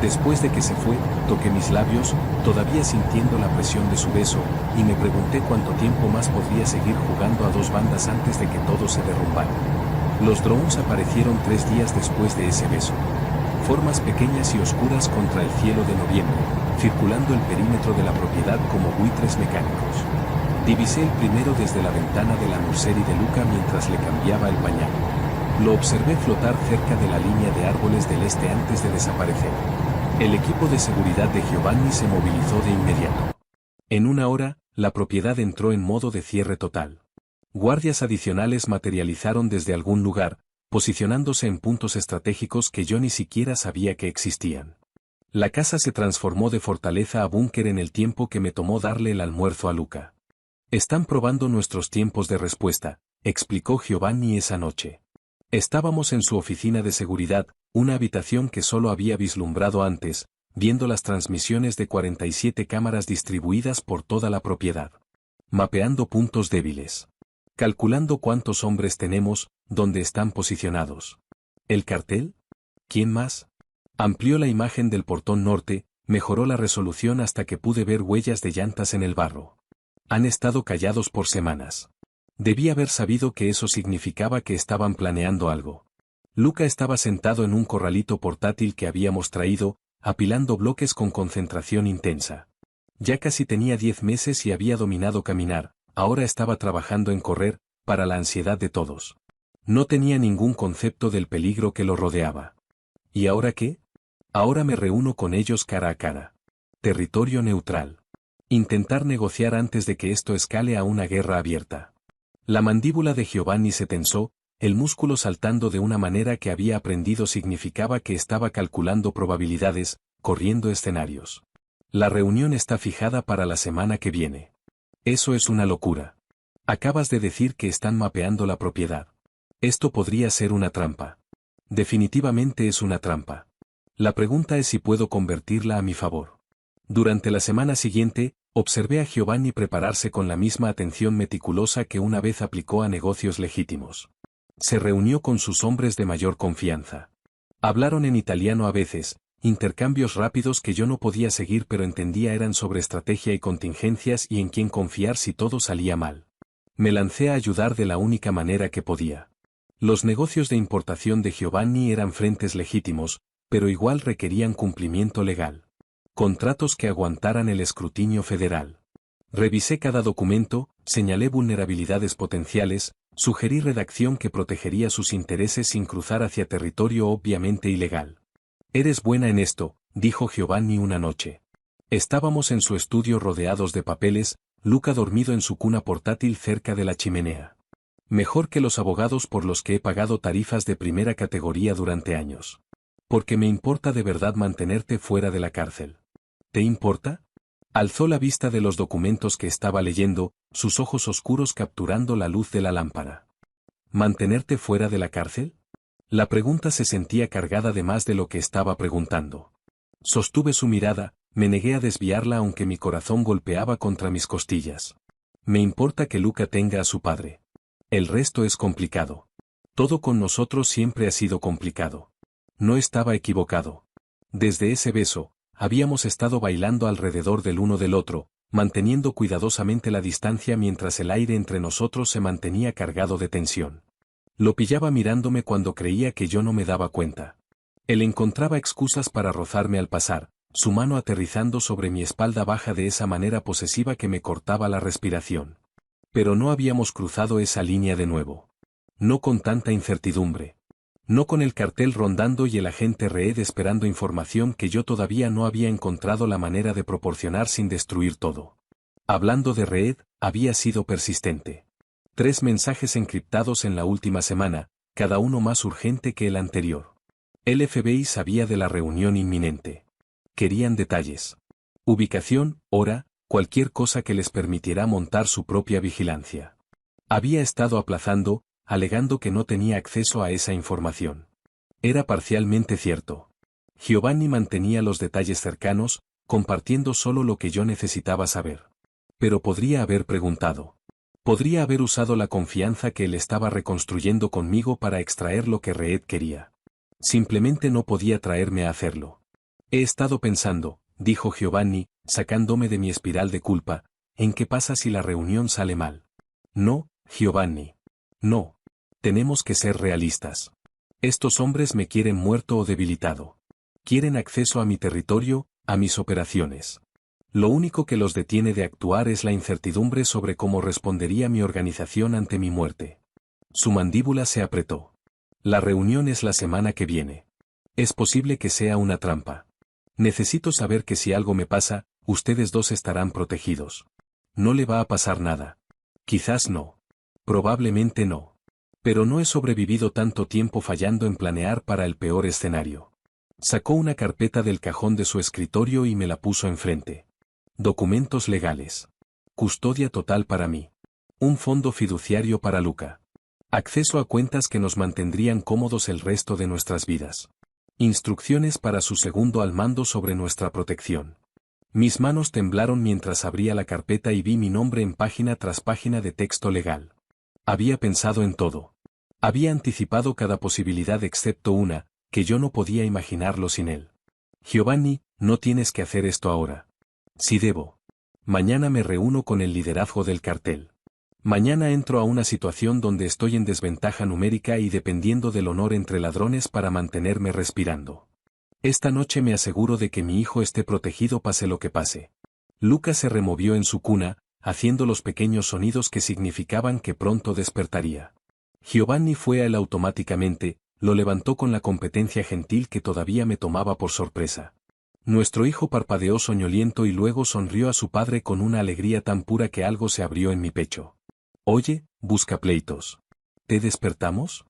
Después de que se fue, toqué mis labios, todavía sintiendo la presión de su beso, y me pregunté cuánto tiempo más podría seguir jugando a 2 bandas antes de que todo se derrumbara. Los drones aparecieron 3 días después de ese beso. Formas pequeñas y oscuras contra el cielo de noviembre, circulando el perímetro de la propiedad como buitres mecánicos. Divisé el primero desde la ventana de la nursery de Luca mientras le cambiaba el pañal. Lo observé flotar cerca de la línea de árboles del este antes de desaparecer. El equipo de seguridad de Giovanni se movilizó de inmediato. En una hora, la propiedad entró en modo de cierre total. Guardias adicionales materializaron desde algún lugar, posicionándose en puntos estratégicos que yo ni siquiera sabía que existían. La casa se transformó de fortaleza a búnker en el tiempo que me tomó darle el almuerzo a Luca. Están probando nuestros tiempos de respuesta, explicó Giovanni esa noche. Estábamos en su oficina de seguridad, una habitación que solo había vislumbrado antes, viendo las transmisiones de 47 cámaras distribuidas por toda la propiedad. Mapeando puntos débiles. Calculando cuántos hombres tenemos, dónde están posicionados. ¿El cartel? ¿Quién más? Amplió la imagen del portón norte, mejoró la resolución hasta que pude ver huellas de llantas en el barro. Han estado callados por semanas. Debí haber sabido que eso significaba que estaban planeando algo. Luca estaba sentado en un corralito portátil que habíamos traído, apilando bloques con concentración intensa. Ya casi tenía 10 meses y había dominado caminar, ahora estaba trabajando en correr, para la ansiedad de todos. No tenía ningún concepto del peligro que lo rodeaba. ¿Y ahora qué? Ahora me reúno con ellos cara a cara. Territorio neutral. Intentar negociar antes de que esto escale a una guerra abierta. La mandíbula de Giovanni se tensó, el músculo saltando de una manera que había aprendido significaba que estaba calculando probabilidades, corriendo escenarios. La reunión está fijada para la semana que viene. Eso es una locura. Acabas de decir que están mapeando la propiedad. Esto podría ser una trampa. Definitivamente es una trampa. La pregunta es si puedo convertirla a mi favor. Durante la semana siguiente, observé a Giovanni prepararse con la misma atención meticulosa que una vez aplicó a negocios legítimos. Se reunió con sus hombres de mayor confianza. Hablaron en italiano a veces, intercambios rápidos que yo no podía seguir pero entendía eran sobre estrategia y contingencias y en quién confiar si todo salía mal. Me lancé a ayudar de la única manera que podía. Los negocios de importación de Giovanni eran frentes legítimos, pero igual requerían cumplimiento legal. Contratos que aguantaran el escrutinio federal. Revisé cada documento, señalé vulnerabilidades potenciales, sugerí redacción que protegería sus intereses sin cruzar hacia territorio obviamente ilegal. Eres buena en esto, dijo Giovanni una noche. Estábamos en su estudio rodeados de papeles, Luca dormido en su cuna portátil cerca de la chimenea. Mejor que los abogados por los que he pagado tarifas de primera categoría durante años. Porque me importa de verdad mantenerte fuera de la cárcel. ¿Te importa? Alzó la vista de los documentos que estaba leyendo, sus ojos oscuros capturando la luz de la lámpara. ¿Mantenerte fuera de la cárcel? La pregunta se sentía cargada de más de lo que estaba preguntando. Sostuve su mirada, me negué a desviarla aunque mi corazón golpeaba contra mis costillas. Me importa que Luca tenga a su padre. El resto es complicado. Todo con nosotros siempre ha sido complicado. No estaba equivocado. Desde ese beso, habíamos estado bailando alrededor del uno del otro, manteniendo cuidadosamente la distancia mientras el aire entre nosotros se mantenía cargado de tensión. Lo pillaba mirándome cuando creía que yo no me daba cuenta. Él encontraba excusas para rozarme al pasar, su mano aterrizando sobre mi espalda baja de esa manera posesiva que me cortaba la respiración. Pero no habíamos cruzado esa línea de nuevo. No con tanta incertidumbre. No con el cartel rondando y el agente Reed esperando información que yo todavía no había encontrado la manera de proporcionar sin destruir todo. Hablando de Reed, había sido persistente. 3 mensajes encriptados en la última semana, cada uno más urgente que el anterior. El FBI sabía de la reunión inminente. Querían detalles. Ubicación, hora, cualquier cosa que les permitiera montar su propia vigilancia. Había estado aplazando, alegando que no tenía acceso a esa información. Era parcialmente cierto. Giovanni mantenía los detalles cercanos, compartiendo solo lo que yo necesitaba saber. Pero podría haber preguntado. Podría haber usado la confianza que él estaba reconstruyendo conmigo para extraer lo que Reed quería. Simplemente no podía traerme a hacerlo. He estado pensando, dijo Giovanni, sacándome de mi espiral de culpa, ¿en qué pasa si la reunión sale mal? No, Giovanni. No. Tenemos que ser realistas. Estos hombres me quieren muerto o debilitado. Quieren acceso a mi territorio, a mis operaciones. Lo único que los detiene de actuar es la incertidumbre sobre cómo respondería mi organización ante mi muerte. Su mandíbula se apretó. La reunión es la semana que viene. Es posible que sea una trampa. Necesito saber que si algo me pasa, ustedes dos estarán protegidos. No le va a pasar nada. Quizás no. Probablemente no. Pero no he sobrevivido tanto tiempo fallando en planear para el peor escenario. Sacó una carpeta del cajón de su escritorio y me la puso enfrente. Documentos legales. Custodia total para mí. Un fondo fiduciario para Luca. Acceso a cuentas que nos mantendrían cómodos el resto de nuestras vidas. Instrucciones para su segundo al mando sobre nuestra protección. Mis manos temblaron mientras abría la carpeta y vi mi nombre en página tras página de texto legal. Había pensado en todo. Había anticipado cada posibilidad excepto una, que yo no podía imaginarlo sin él. Giovanni, no tienes que hacer esto ahora. Si debo. Mañana me reúno con el liderazgo del cartel. Mañana entro a una situación donde estoy en desventaja numérica y dependiendo del honor entre ladrones para mantenerme respirando. Esta noche me aseguro de que mi hijo esté protegido pase lo que pase. Luca se removió en su cuna, haciendo los pequeños sonidos que significaban que pronto despertaría. Giovanni fue a él automáticamente, lo levantó con la competencia gentil que todavía me tomaba por sorpresa. Nuestro hijo parpadeó soñoliento y luego sonrió a su padre con una alegría tan pura que algo se abrió en mi pecho. Oye, busca pleitos. ¿Te despertamos?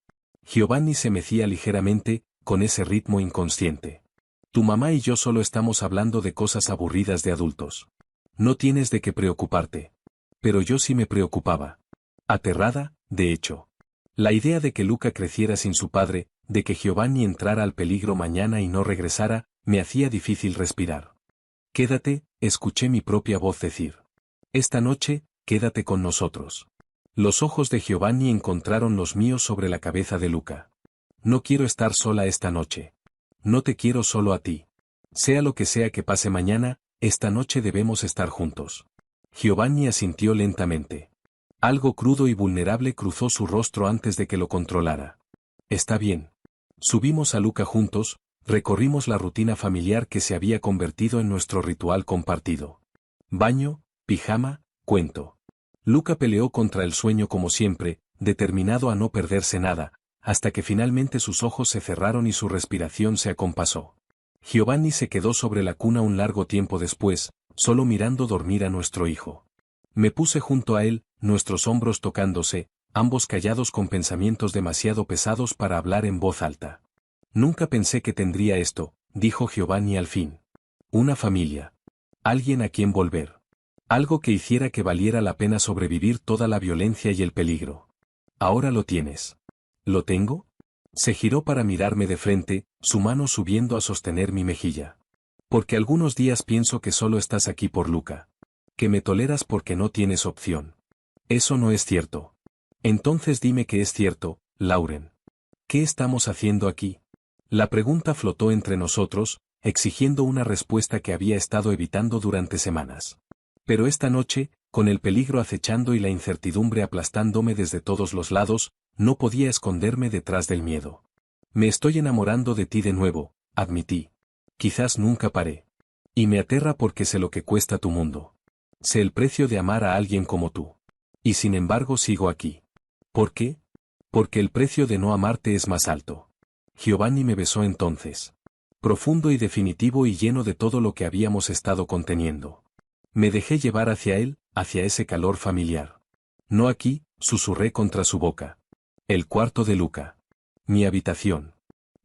Giovanni se mecía ligeramente, con ese ritmo inconsciente. Tu mamá y yo solo estamos hablando de cosas aburridas de adultos. No tienes de qué preocuparte. Pero yo sí me preocupaba. Aterrada, de hecho. La idea de que Luca creciera sin su padre, de que Giovanni entrara al peligro mañana y no regresara, me hacía difícil respirar. Quédate, escuché mi propia voz decir. Esta noche, quédate con nosotros. Los ojos de Giovanni encontraron los míos sobre la cabeza de Luca. No quiero estar sola esta noche. No te quiero solo a ti. Sea lo que sea que pase mañana, esta noche debemos estar juntos. Giovanni asintió lentamente. Algo crudo y vulnerable cruzó su rostro antes de que lo controlara. Está bien. Subimos a Luca juntos, recorrimos la rutina familiar que se había convertido en nuestro ritual compartido. Baño, pijama, cuento. Luca peleó contra el sueño como siempre, determinado a no perderse nada, hasta que finalmente sus ojos se cerraron y su respiración se acompasó. Giovanni se quedó sobre la cuna un largo tiempo después, solo mirando dormir a nuestro hijo. Me puse junto a él, nuestros hombros tocándose, ambos callados con pensamientos demasiado pesados para hablar en voz alta. Nunca pensé que tendría esto, dijo Giovanni al fin. Una familia. Alguien a quien volver. Algo que hiciera que valiera la pena sobrevivir toda la violencia y el peligro. Ahora lo tienes. ¿Lo tengo? Se giró para mirarme de frente, su mano subiendo a sostener mi mejilla. Porque algunos días pienso que solo estás aquí por Luca. Que me toleras porque no tienes opción. Eso no es cierto. Entonces dime que es cierto, Lauren. ¿Qué estamos haciendo aquí? La pregunta flotó entre nosotros, exigiendo una respuesta que había estado evitando durante semanas. Pero esta noche, con el peligro acechando y la incertidumbre aplastándome desde todos los lados, no podía esconderme detrás del miedo. Me estoy enamorando de ti de nuevo, admití. Quizás nunca paré. Y me aterra porque sé lo que cuesta tu mundo. Sé el precio de amar a alguien como tú. Y sin embargo sigo aquí. ¿Por qué? Porque el precio de no amarte es más alto. Giovanni me besó entonces. Profundo y definitivo y lleno de todo lo que habíamos estado conteniendo. Me dejé llevar hacia él, hacia ese calor familiar. No aquí, susurré contra su boca. El cuarto de Luca. Mi habitación.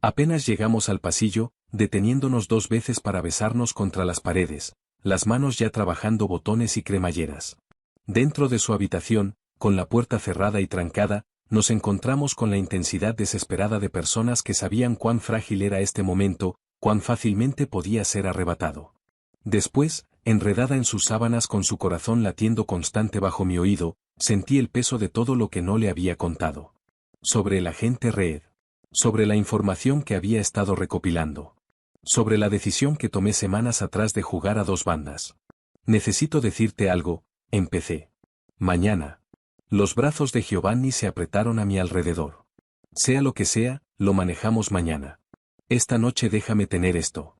Apenas llegamos al pasillo, deteniéndonos 2 veces para besarnos contra las paredes, las manos ya trabajando botones y cremalleras. Dentro de su habitación, con la puerta cerrada y trancada, nos encontramos con la intensidad desesperada de personas que sabían cuán frágil era este momento, cuán fácilmente podía ser arrebatado. Después, enredada en sus sábanas con su corazón latiendo constante bajo mi oído, sentí el peso de todo lo que no le había contado. Sobre el agente Reed. Sobre la información que había estado recopilando. Sobre la decisión que tomé semanas atrás de jugar a 2 bandas. Necesito decirte algo, empecé. Mañana. Los brazos de Giovanni se apretaron a mi alrededor. Sea lo que sea, lo manejamos mañana. Esta noche déjame tener esto.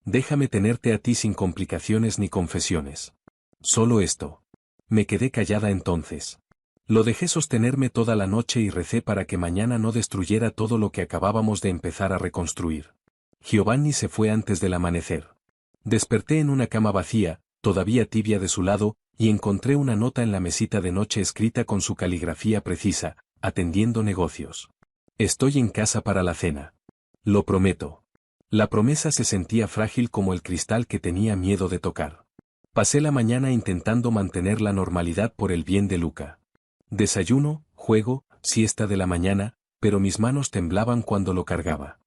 Déjame tenerte a ti sin complicaciones ni confesiones. Solo esto. Me quedé callada entonces. Lo dejé sostenerme toda la noche y recé para que mañana no destruyera todo lo que acabábamos de empezar a reconstruir. Giovanni se fue antes del amanecer. Desperté en una cama vacía, todavía tibia de su lado, y encontré una nota en la mesita de noche escrita con su caligrafía precisa, atendiendo negocios. Estoy en casa para la cena. Lo prometo. La promesa se sentía frágil como el cristal que tenía miedo de tocar. Pasé la mañana intentando mantener la normalidad por el bien de Luca. Desayuno, juego, siesta de la mañana, pero mis manos temblaban cuando lo cargaba.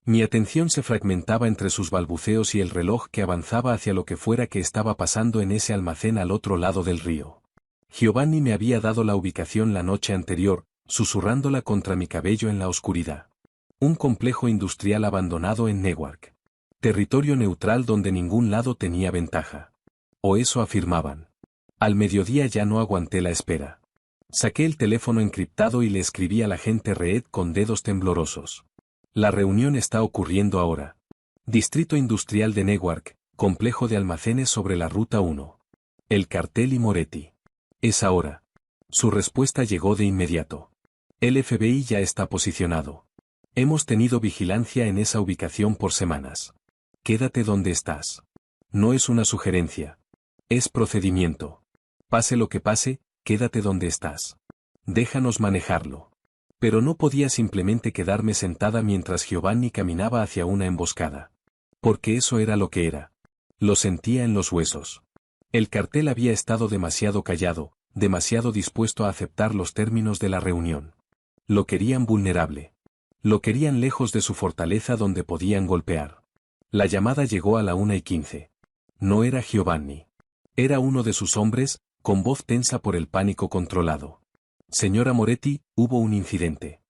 Mi atención se fragmentaba entre sus balbuceos y el reloj que avanzaba hacia lo que fuera que estaba pasando en ese almacén al otro lado del río. Giovanni me había dado la ubicación la noche anterior, susurrándola contra mi cabello en la oscuridad. Un complejo industrial abandonado en Newark. Territorio neutral donde ningún lado tenía ventaja. O eso afirmaban. Al mediodía ya no aguanté la espera. Saqué el teléfono encriptado y le escribí al agente Reed con dedos temblorosos. La reunión está ocurriendo ahora. Distrito Industrial de Newark, complejo de almacenes sobre la Ruta 1. El cartel y Moretti. Es ahora. Su respuesta llegó de inmediato. El FBI ya está posicionado. Hemos tenido vigilancia en esa ubicación por semanas. Quédate donde estás. No es una sugerencia. Es procedimiento. Pase lo que pase, quédate donde estás. Déjanos manejarlo. Pero no podía simplemente quedarme sentada mientras Giovanni caminaba hacia una emboscada. Porque eso era lo que era. Lo sentía en los huesos. El cartel había estado demasiado callado, demasiado dispuesto a aceptar los términos de la reunión. Lo querían vulnerable. Lo querían lejos de su fortaleza donde podían golpear. La llamada llegó a la 1:15. No era Giovanni. Era uno de sus hombres, con voz tensa por el pánico controlado. Señora Moretti, hubo un incidente.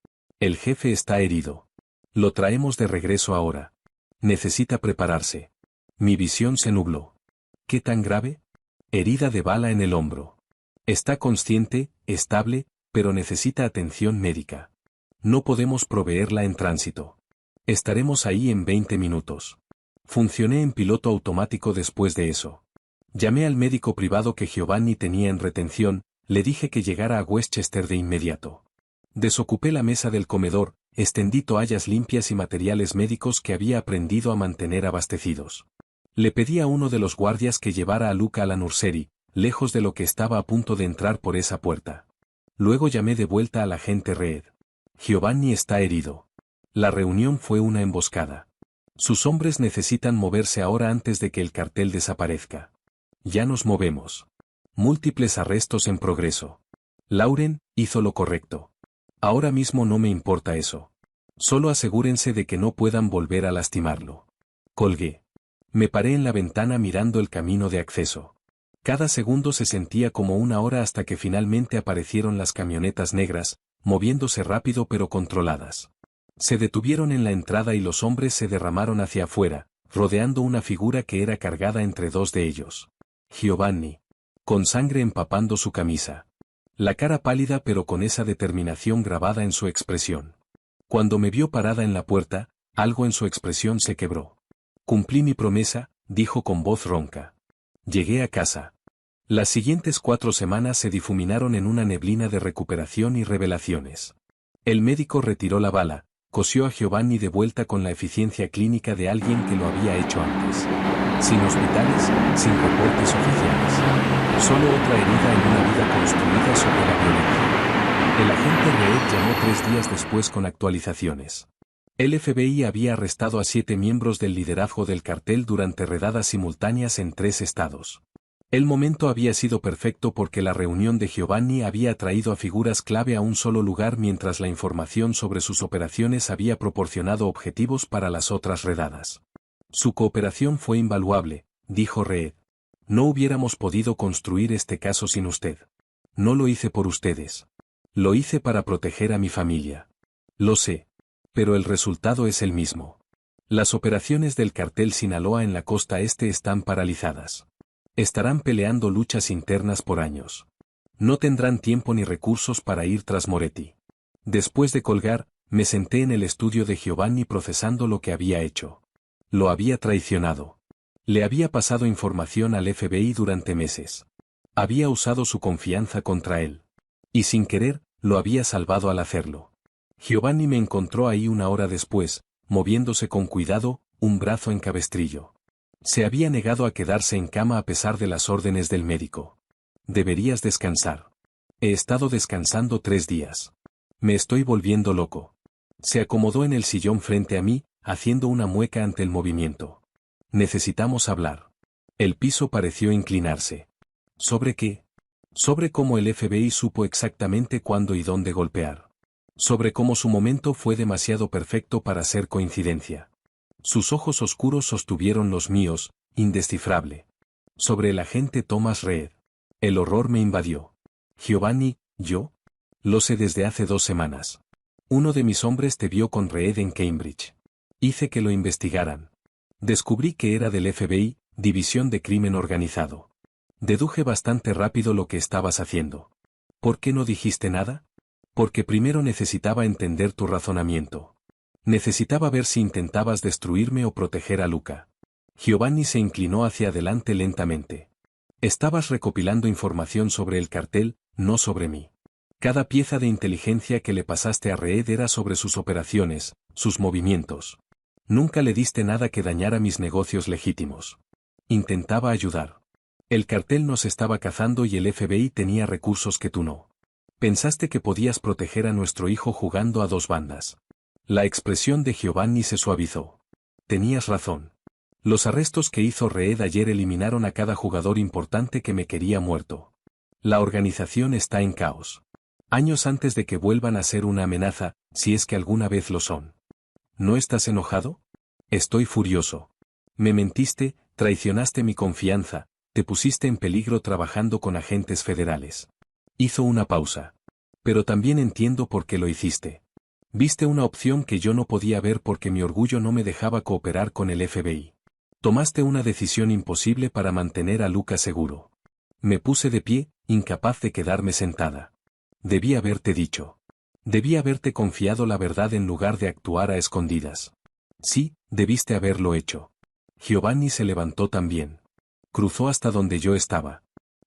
El jefe está herido. Lo traemos de regreso ahora. Necesita prepararse. Mi visión se nubló. ¿Qué tan grave? Herida de bala en el hombro. Está consciente, estable, pero necesita atención médica. No podemos proveerla en tránsito. Estaremos ahí en 20 minutos. Funcioné en piloto automático después de eso. Llamé al médico privado que Giovanni tenía en retención, le dije que llegara a Westchester de inmediato. Desocupé la mesa del comedor, extendí toallas limpias y materiales médicos que había aprendido a mantener abastecidos. Le pedí a uno de los guardias que llevara a Luca a la nursery, lejos de lo que estaba a punto de entrar por esa puerta. Luego llamé de vuelta al agente Reed. Giovanni está herido. La reunión fue una emboscada. Sus hombres necesitan moverse ahora antes de que el cartel desaparezca. Ya nos movemos. Múltiples arrestos en progreso. Lauren hizo lo correcto. Ahora mismo no me importa eso. Solo asegúrense de que no puedan volver a lastimarlo. Colgué. Me paré en la ventana mirando el camino de acceso. Cada segundo se sentía como una hora hasta que finalmente aparecieron las camionetas negras, moviéndose rápido pero controladas. Se detuvieron en la entrada y los hombres se derramaron hacia afuera, rodeando una figura que era cargada entre dos de ellos. Giovanni. Con sangre empapando su camisa. La cara pálida pero con esa determinación grabada en su expresión. Cuando me vio parada en la puerta, algo en su expresión se quebró. Cumplí mi promesa, dijo con voz ronca. Llegué a casa. Las siguientes 4 semanas se difuminaron en una neblina de recuperación y revelaciones. El médico retiró la bala, cosió a Giovanni de vuelta con la eficiencia clínica de alguien que lo había hecho antes. Sin hospitales, sin reportes oficiales. Solo otra herida en una vida construida sobre la violencia. El agente Reed llamó 3 días después con actualizaciones. El FBI había arrestado a 7 miembros del liderazgo del cartel durante redadas simultáneas en 3 estados. El momento había sido perfecto porque la reunión de Giovanni había traído a figuras clave a un solo lugar mientras la información sobre sus operaciones había proporcionado objetivos para las otras redadas. Su cooperación fue invaluable, dijo Reed. No hubiéramos podido construir este caso sin usted. No lo hice por ustedes. Lo hice para proteger a mi familia. Lo sé. Pero el resultado es el mismo. Las operaciones del cartel Sinaloa en la costa este están paralizadas. Estarán peleando luchas internas por años. No tendrán tiempo ni recursos para ir tras Moretti. Después de colgar, me senté en el estudio de Giovanni procesando lo que había hecho. Lo había traicionado. Le había pasado información al FBI durante meses. Había usado su confianza contra él. Y sin querer, lo había salvado al hacerlo. Giovanni me encontró ahí una hora después, moviéndose con cuidado, un brazo en cabestrillo. Se había negado a quedarse en cama a pesar de las órdenes del médico. Deberías descansar. He estado descansando 3 días. Me estoy volviendo loco. Se acomodó en el sillón frente a mí, haciendo una mueca ante el movimiento. Necesitamos hablar. El piso pareció inclinarse. ¿Sobre qué? Sobre cómo el FBI supo exactamente cuándo y dónde golpear. Sobre cómo su momento fue demasiado perfecto para ser coincidencia. Sus ojos oscuros sostuvieron los míos, indescifrable. Sobre el agente Thomas Reed. El horror me invadió. Giovanni, ¿yo? Lo sé desde hace 2 semanas. Uno de mis hombres te vio con Reed en Cambridge. Hice que lo investigaran. Descubrí que era del FBI, División de Crimen Organizado. Deduje bastante rápido lo que estabas haciendo. ¿Por qué no dijiste nada? Porque primero necesitaba entender tu razonamiento. Necesitaba ver si intentabas destruirme o proteger a Luca. Giovanni se inclinó hacia adelante lentamente. Estabas recopilando información sobre el cartel, no sobre mí. Cada pieza de inteligencia que le pasaste a Reed era sobre sus operaciones, sus movimientos. Nunca le diste nada que dañara mis negocios legítimos. Intentaba ayudar. El cartel nos estaba cazando y el FBI tenía recursos que tú no. Pensaste que podías proteger a nuestro hijo jugando a 2 bandas. La expresión de Giovanni se suavizó. Tenías razón. Los arrestos que hizo Reed ayer eliminaron a cada jugador importante que me quería muerto. La organización está en caos. Años antes de que vuelvan a ser una amenaza, si es que alguna vez lo son. ¿No estás enojado? Estoy furioso. Me mentiste, traicionaste mi confianza, te pusiste en peligro trabajando con agentes federales. Hizo una pausa. Pero también entiendo por qué lo hiciste. Viste una opción que yo no podía ver porque mi orgullo no me dejaba cooperar con el FBI. Tomaste una decisión imposible para mantener a Luca seguro. Me puse de pie, incapaz de quedarme sentada. Debí haberte dicho. Debí haberte confiado la verdad en lugar de actuar a escondidas. Sí, debiste haberlo hecho. Giovanni se levantó también. Cruzó hasta donde yo estaba.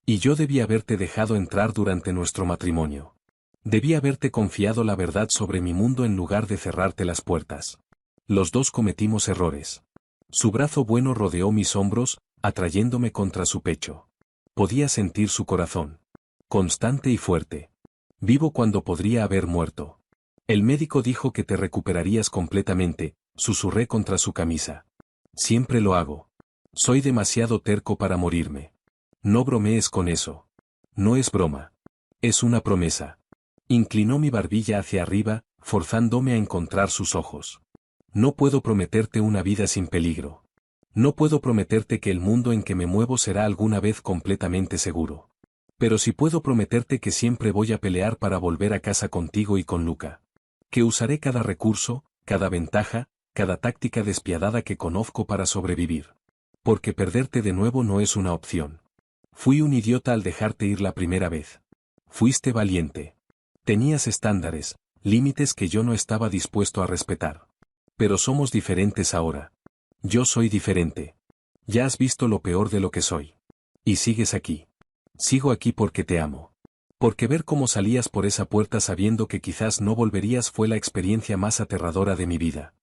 Y yo debí haberte dejado entrar durante nuestro matrimonio. Debí haberte confiado la verdad sobre mi mundo en lugar de cerrarte las puertas. Los dos cometimos errores. Su brazo bueno rodeó mis hombros, atrayéndome contra su pecho. Podía sentir su corazón. Constante y fuerte. Vivo cuando podría haber muerto. El médico dijo que te recuperarías completamente, susurré contra su camisa. Siempre lo hago. Soy demasiado terco para morirme. No bromees con eso. No es broma. Es una promesa. Inclinó mi barbilla hacia arriba, forzándome a encontrar sus ojos. No puedo prometerte una vida sin peligro. No puedo prometerte que el mundo en que me muevo será alguna vez completamente seguro. Pero sí puedo prometerte que siempre voy a pelear para volver a casa contigo y con Luca. Que usaré cada recurso, cada ventaja, cada táctica despiadada que conozco para sobrevivir. Porque perderte de nuevo no es una opción. Fui un idiota al dejarte ir la primera vez. Fuiste valiente. Tenías estándares, límites que yo no estaba dispuesto a respetar. Pero somos diferentes ahora. Yo soy diferente. Ya has visto lo peor de lo que soy. Y sigues aquí. Sigo aquí porque te amo. Porque ver cómo salías por esa puerta sabiendo que quizás no volverías fue la experiencia más aterradora de mi vida.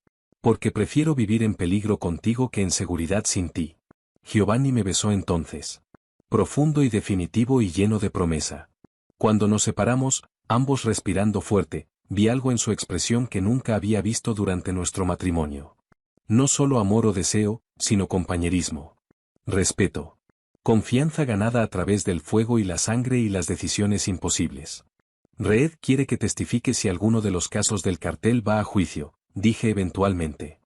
Porque prefiero vivir en peligro contigo que en seguridad sin ti. Giovanni me besó entonces. Profundo y definitivo y lleno de promesa. Cuando nos separamos, ambos respirando fuerte, vi algo en su expresión que nunca había visto durante nuestro matrimonio. No solo amor o deseo, sino compañerismo. Respeto. Confianza ganada a través del fuego y la sangre y las decisiones imposibles. Reed quiere que testifique si alguno de los casos del cartel va a juicio, dije eventualmente.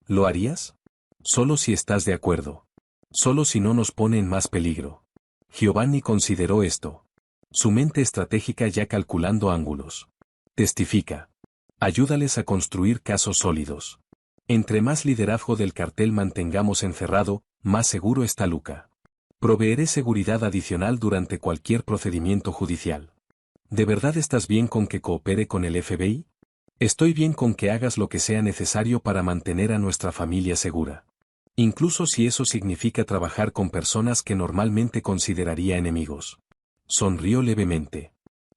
¿Lo harías? Solo si estás de acuerdo. Solo si no nos pone en más peligro. Giovanni consideró esto. Su mente estratégica ya calculando ángulos. Testifica. Ayúdales a construir casos sólidos. Entre más liderazgo del cartel mantengamos encerrado, más seguro está Luca. Proveeré seguridad adicional durante cualquier procedimiento judicial. ¿De verdad estás bien con que coopere con el FBI? Estoy bien con que hagas lo que sea necesario para mantener a nuestra familia segura. Incluso si eso significa trabajar con personas que normalmente consideraría enemigos. Sonrió levemente.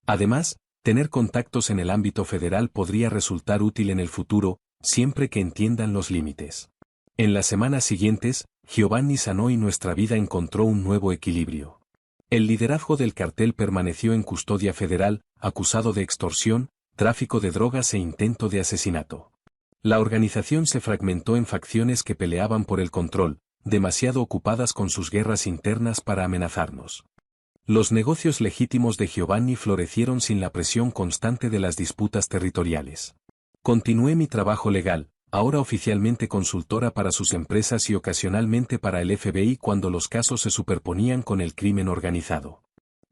Además, tener contactos en el ámbito federal podría resultar útil en el futuro, siempre que entiendan los límites. En las semanas siguientes, Giovanni sanó y nuestra vida encontró un nuevo equilibrio. El liderazgo del cartel permaneció en custodia federal, acusado de extorsión, tráfico de drogas e intento de asesinato. La organización se fragmentó en facciones que peleaban por el control, demasiado ocupadas con sus guerras internas para amenazarnos. Los negocios legítimos de Giovanni florecieron sin la presión constante de las disputas territoriales. Continué mi trabajo legal, ahora oficialmente consultora para sus empresas y ocasionalmente para el FBI cuando los casos se superponían con el crimen organizado.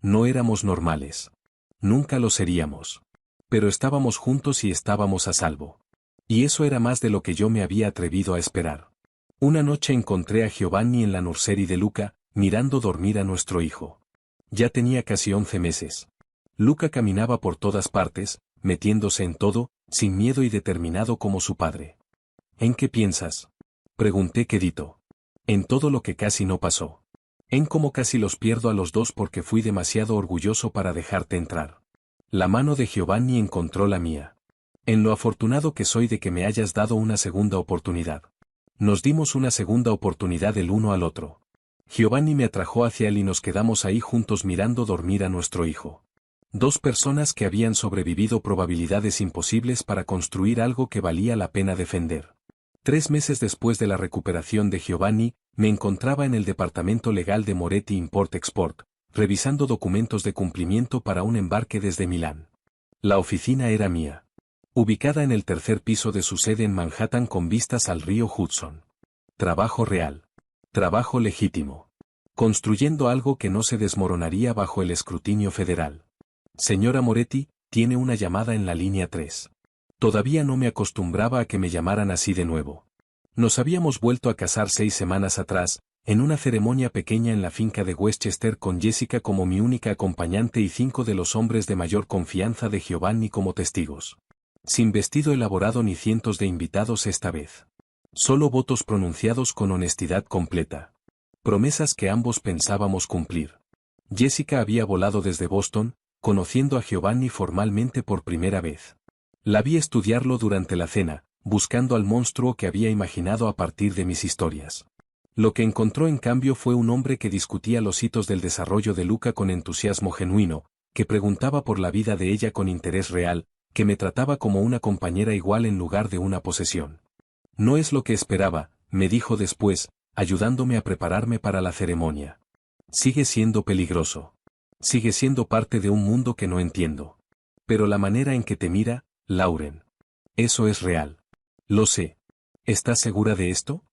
No éramos normales. Nunca lo seríamos. Pero estábamos juntos y estábamos a salvo. Y eso era más de lo que yo me había atrevido a esperar. Una noche encontré a Giovanni en la nursery de Luca, mirando dormir a nuestro hijo. Ya tenía casi 11 meses. Luca caminaba por todas partes, metiéndose en todo, sin miedo y determinado como su padre. ¿En qué piensas?, pregunté quedito. En todo lo que casi no pasó. En cómo casi los pierdo a los dos porque fui demasiado orgulloso para dejarte entrar. La mano de Giovanni encontró la mía. En lo afortunado que soy de que me hayas dado una segunda oportunidad. Nos dimos una segunda oportunidad el uno al otro. Giovanni me atrajo hacia él y nos quedamos ahí juntos mirando dormir a nuestro hijo. Dos personas que habían sobrevivido probabilidades imposibles para construir algo que valía la pena defender. 3 meses después de la recuperación de Giovanni, me encontraba en el departamento legal de Moretti Import-Export, revisando documentos de cumplimiento para un embarque desde Milán. La oficina era mía. Ubicada en el 3er piso de su sede en Manhattan con vistas al río Hudson. Trabajo real. Trabajo legítimo. Construyendo algo que no se desmoronaría bajo el escrutinio federal. Señora Moretti, tiene una llamada en la línea 3. Todavía no me acostumbraba a que me llamaran así de nuevo. Nos habíamos vuelto a casar 6 semanas atrás, en una ceremonia pequeña en la finca de Westchester con Jessica como mi única acompañante y 5 de los hombres de mayor confianza de Giovanni como testigos. Sin vestido elaborado ni cientos de invitados esta vez. Solo votos pronunciados con honestidad completa. Promesas que ambos pensábamos cumplir. Jessica había volado desde Boston, conociendo a Giovanni formalmente por primera vez. La vi estudiarlo durante la cena, buscando al monstruo que había imaginado a partir de mis historias. Lo que encontró en cambio fue un hombre que discutía los hitos del desarrollo de Luca con entusiasmo genuino, que preguntaba por la vida de ella con interés real, que me trataba como una compañera igual en lugar de una posesión. No es lo que esperaba, me dijo después, ayudándome a prepararme para la ceremonia. Sigue siendo peligroso. Sigue siendo parte de un mundo que no entiendo. Pero la manera en que te mira, Lauren. Eso es real. Lo sé. ¿Estás segura de esto?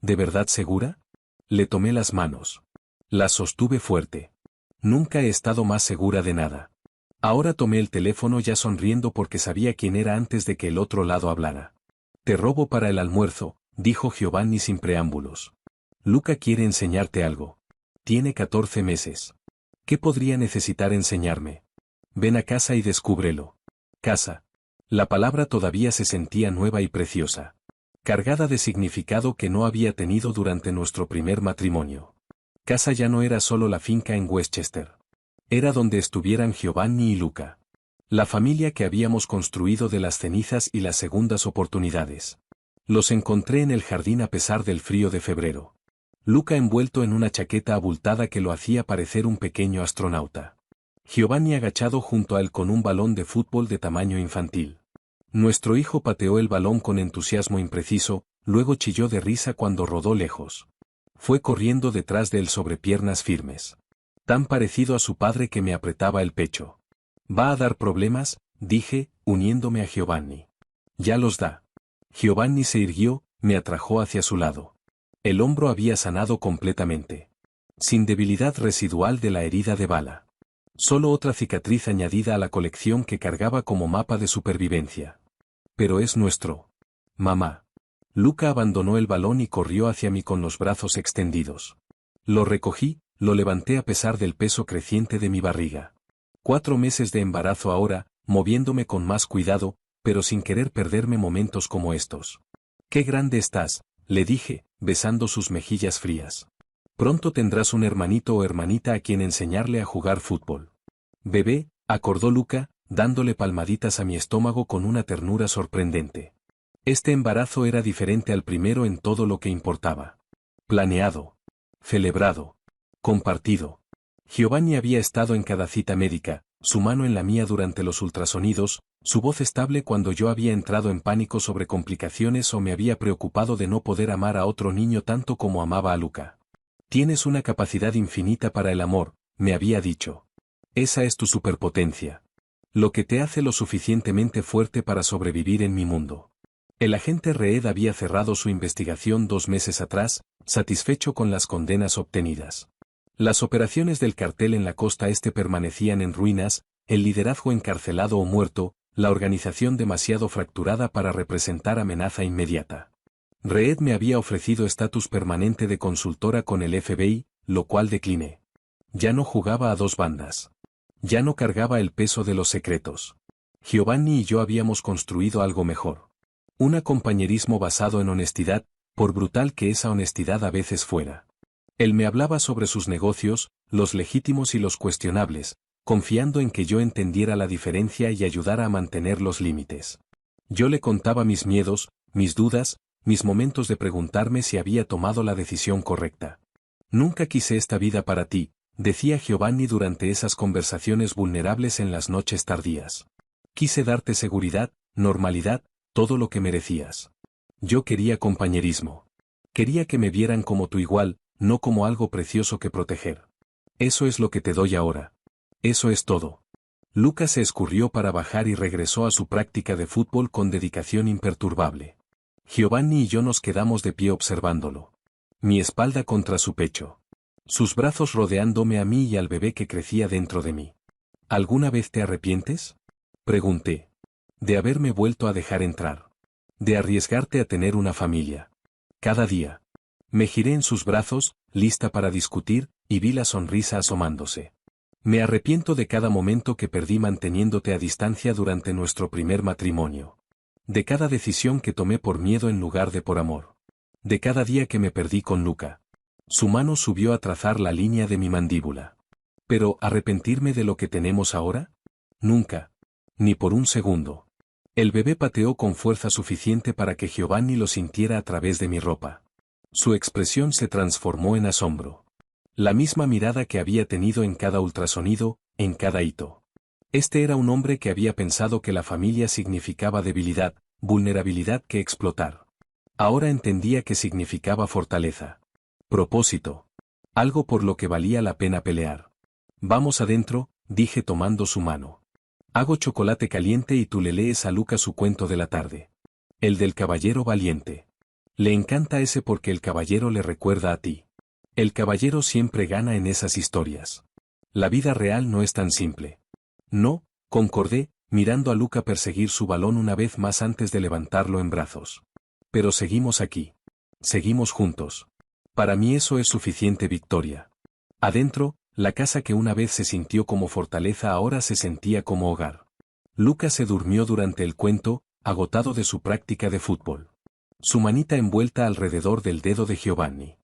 ¿De verdad segura? Le tomé las manos. Las sostuve fuerte. Nunca he estado más segura de nada. Ahora tomé el teléfono ya sonriendo porque sabía quién era antes de que el otro lado hablara. Te robo para el almuerzo, dijo Giovanni sin preámbulos. Luca quiere enseñarte algo. Tiene 14 meses. ¿Qué podría necesitar enseñarme? Ven a casa y descúbrelo. Casa. La palabra todavía se sentía nueva y preciosa. Cargada de significado que no había tenido durante nuestro primer matrimonio. Casa ya no era solo la finca en Westchester. Era donde estuvieran Giovanni y Luca. La familia que habíamos construido de las cenizas y las segundas oportunidades. Los encontré en el jardín a pesar del frío de febrero. Luca envuelto en una chaqueta abultada que lo hacía parecer un pequeño astronauta. Giovanni agachado junto a él con un balón de fútbol de tamaño infantil. Nuestro hijo pateó el balón con entusiasmo impreciso, luego chilló de risa cuando rodó lejos. Fue corriendo detrás de él sobre piernas firmes. Tan parecido a su padre que me apretaba el pecho. ¿Va a dar problemas?, dije, uniéndome a Giovanni. Ya los da. Giovanni se irguió, me atrajo hacia su lado. El hombro había sanado completamente. Sin debilidad residual de la herida de bala. Solo otra cicatriz añadida a la colección que cargaba como mapa de supervivencia. Pero es nuestro. Mamá. Luca abandonó el balón y corrió hacia mí con los brazos extendidos. Lo recogí, lo levanté a pesar del peso creciente de mi barriga. 4 meses de embarazo ahora, moviéndome con más cuidado, pero sin querer perderme momentos como estos. «Qué grande estás», le dije, besando sus mejillas frías. Pronto tendrás un hermanito o hermanita a quien enseñarle a jugar fútbol. Bebé, acordó Luca, dándole palmaditas a mi estómago con una ternura sorprendente. Este embarazo era diferente al primero en todo lo que importaba. Planeado. Celebrado. Compartido. Giovanni había estado en cada cita médica, su mano en la mía durante los ultrasonidos, su voz estable cuando yo había entrado en pánico sobre complicaciones o me había preocupado de no poder amar a otro niño tanto como amaba a Luca. Tienes una capacidad infinita para el amor, me había dicho. Esa es tu superpotencia. Lo que te hace lo suficientemente fuerte para sobrevivir en mi mundo. El agente Reed había cerrado su investigación 2 meses atrás, satisfecho con las condenas obtenidas. Las operaciones del cartel en la costa este permanecían en ruinas, el liderazgo encarcelado o muerto, la organización demasiado fracturada para representar amenaza inmediata. Reed me había ofrecido estatus permanente de consultora con el FBI, lo cual decliné. Ya no jugaba a 2 bandas. Ya no cargaba el peso de los secretos. Giovanni y yo habíamos construido algo mejor. Un compañerismo basado en honestidad, por brutal que esa honestidad a veces fuera. Él me hablaba sobre sus negocios, los legítimos y los cuestionables, confiando en que yo entendiera la diferencia y ayudara a mantener los límites. Yo le contaba mis miedos, mis dudas, mis momentos de preguntarme si había tomado la decisión correcta. Nunca quise esta vida para ti, decía Giovanni durante esas conversaciones vulnerables en las noches tardías. Quise darte seguridad, normalidad, todo lo que merecías. Yo quería compañerismo. Quería que me vieran como tu igual, no como algo precioso que proteger. Eso es lo que te doy ahora. Eso es todo. Lucas se escurrió para bajar y regresó a su práctica de fútbol con dedicación imperturbable. Giovanni y yo nos quedamos de pie observándolo. Mi espalda contra su pecho. Sus brazos rodeándome a mí y al bebé que crecía dentro de mí. ¿Alguna vez te arrepientes? Pregunté. De haberme vuelto a dejar entrar. De arriesgarte a tener una familia. Cada día. Me giré en sus brazos, lista para discutir, y vi la sonrisa asomándose. Me arrepiento de cada momento que perdí manteniéndote a distancia durante nuestro primer matrimonio. De cada decisión que tomé por miedo en lugar de por amor. De cada día que me perdí con Luca. Su mano subió a trazar la línea de mi mandíbula. ¿Pero arrepentirme de lo que tenemos ahora? Nunca. Ni por un segundo. El bebé pateó con fuerza suficiente para que Giovanni lo sintiera a través de mi ropa. Su expresión se transformó en asombro. La misma mirada que había tenido en cada ultrasonido, en cada hito. Este era un hombre que había pensado que la familia significaba debilidad, vulnerabilidad que explotar. Ahora entendía que significaba fortaleza. Propósito. Algo por lo que valía la pena pelear. Vamos adentro, dije tomando su mano. Hago chocolate caliente y tú le lees a Luca su cuento de la tarde. El del caballero valiente. Le encanta ese porque el caballero le recuerda a ti. El caballero siempre gana en esas historias. La vida real no es tan simple. No, concordé, mirando a Luca perseguir su balón una vez más antes de levantarlo en brazos. Pero seguimos aquí. Seguimos juntos. Para mí eso es suficiente victoria. Adentro, la casa que una vez se sintió como fortaleza ahora se sentía como hogar. Luca se durmió durante el cuento, agotado de su práctica de fútbol. Su manita envuelta alrededor del dedo de Giovanni.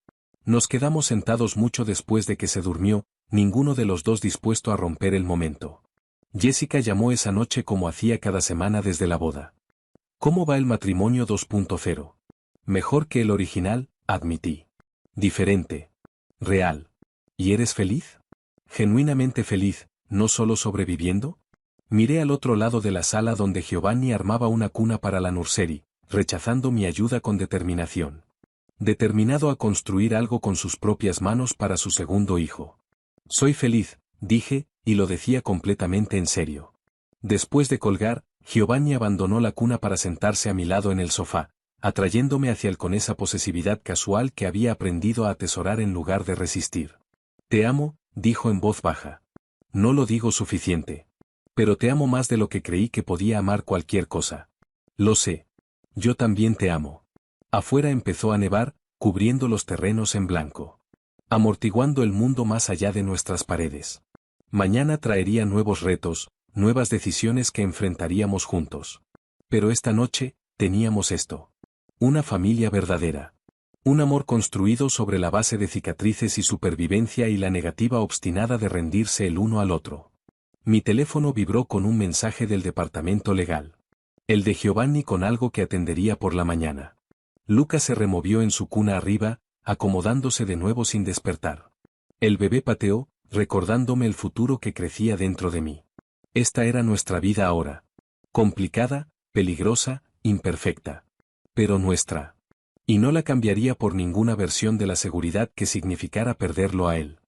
Nos quedamos sentados mucho después de que se durmió, ninguno de los dos dispuesto a romper el momento. Jessica llamó esa noche como hacía cada semana desde la boda. ¿Cómo va el matrimonio 2.0? Mejor que el original, admití. Diferente. Real. ¿Y eres feliz? Genuinamente feliz, ¿no solo sobreviviendo? Miré al otro lado de la sala donde Giovanni armaba una cuna para la nursery, rechazando mi ayuda con determinación. Determinado a construir algo con sus propias manos para su segundo hijo. Soy feliz, dije, y lo decía completamente en serio. Después de colgar, Giovanni abandonó la cuna para sentarse a mi lado en el sofá, atrayéndome hacia él con esa posesividad casual que había aprendido a atesorar en lugar de resistir. Te amo, dijo en voz baja. No lo digo suficiente. Pero te amo más de lo que creí que podía amar cualquier cosa. Lo sé. Yo también te amo. Afuera empezó a nevar, cubriendo los terrenos en blanco. Amortiguando el mundo más allá de nuestras paredes. Mañana traería nuevos retos, nuevas decisiones que enfrentaríamos juntos. Pero esta noche, teníamos esto. Una familia verdadera. Un amor construido sobre la base de cicatrices y supervivencia y la negativa obstinada de rendirse el uno al otro. Mi teléfono vibró con un mensaje del departamento legal. El de Giovanni con algo que atendería por la mañana. Luca se removió en su cuna arriba, acomodándose de nuevo sin despertar. El bebé pateó, recordándome el futuro que crecía dentro de mí. Esta era nuestra vida ahora. Complicada, peligrosa, imperfecta. Pero nuestra. Y no la cambiaría por ninguna versión de la seguridad que significara perderlo a él.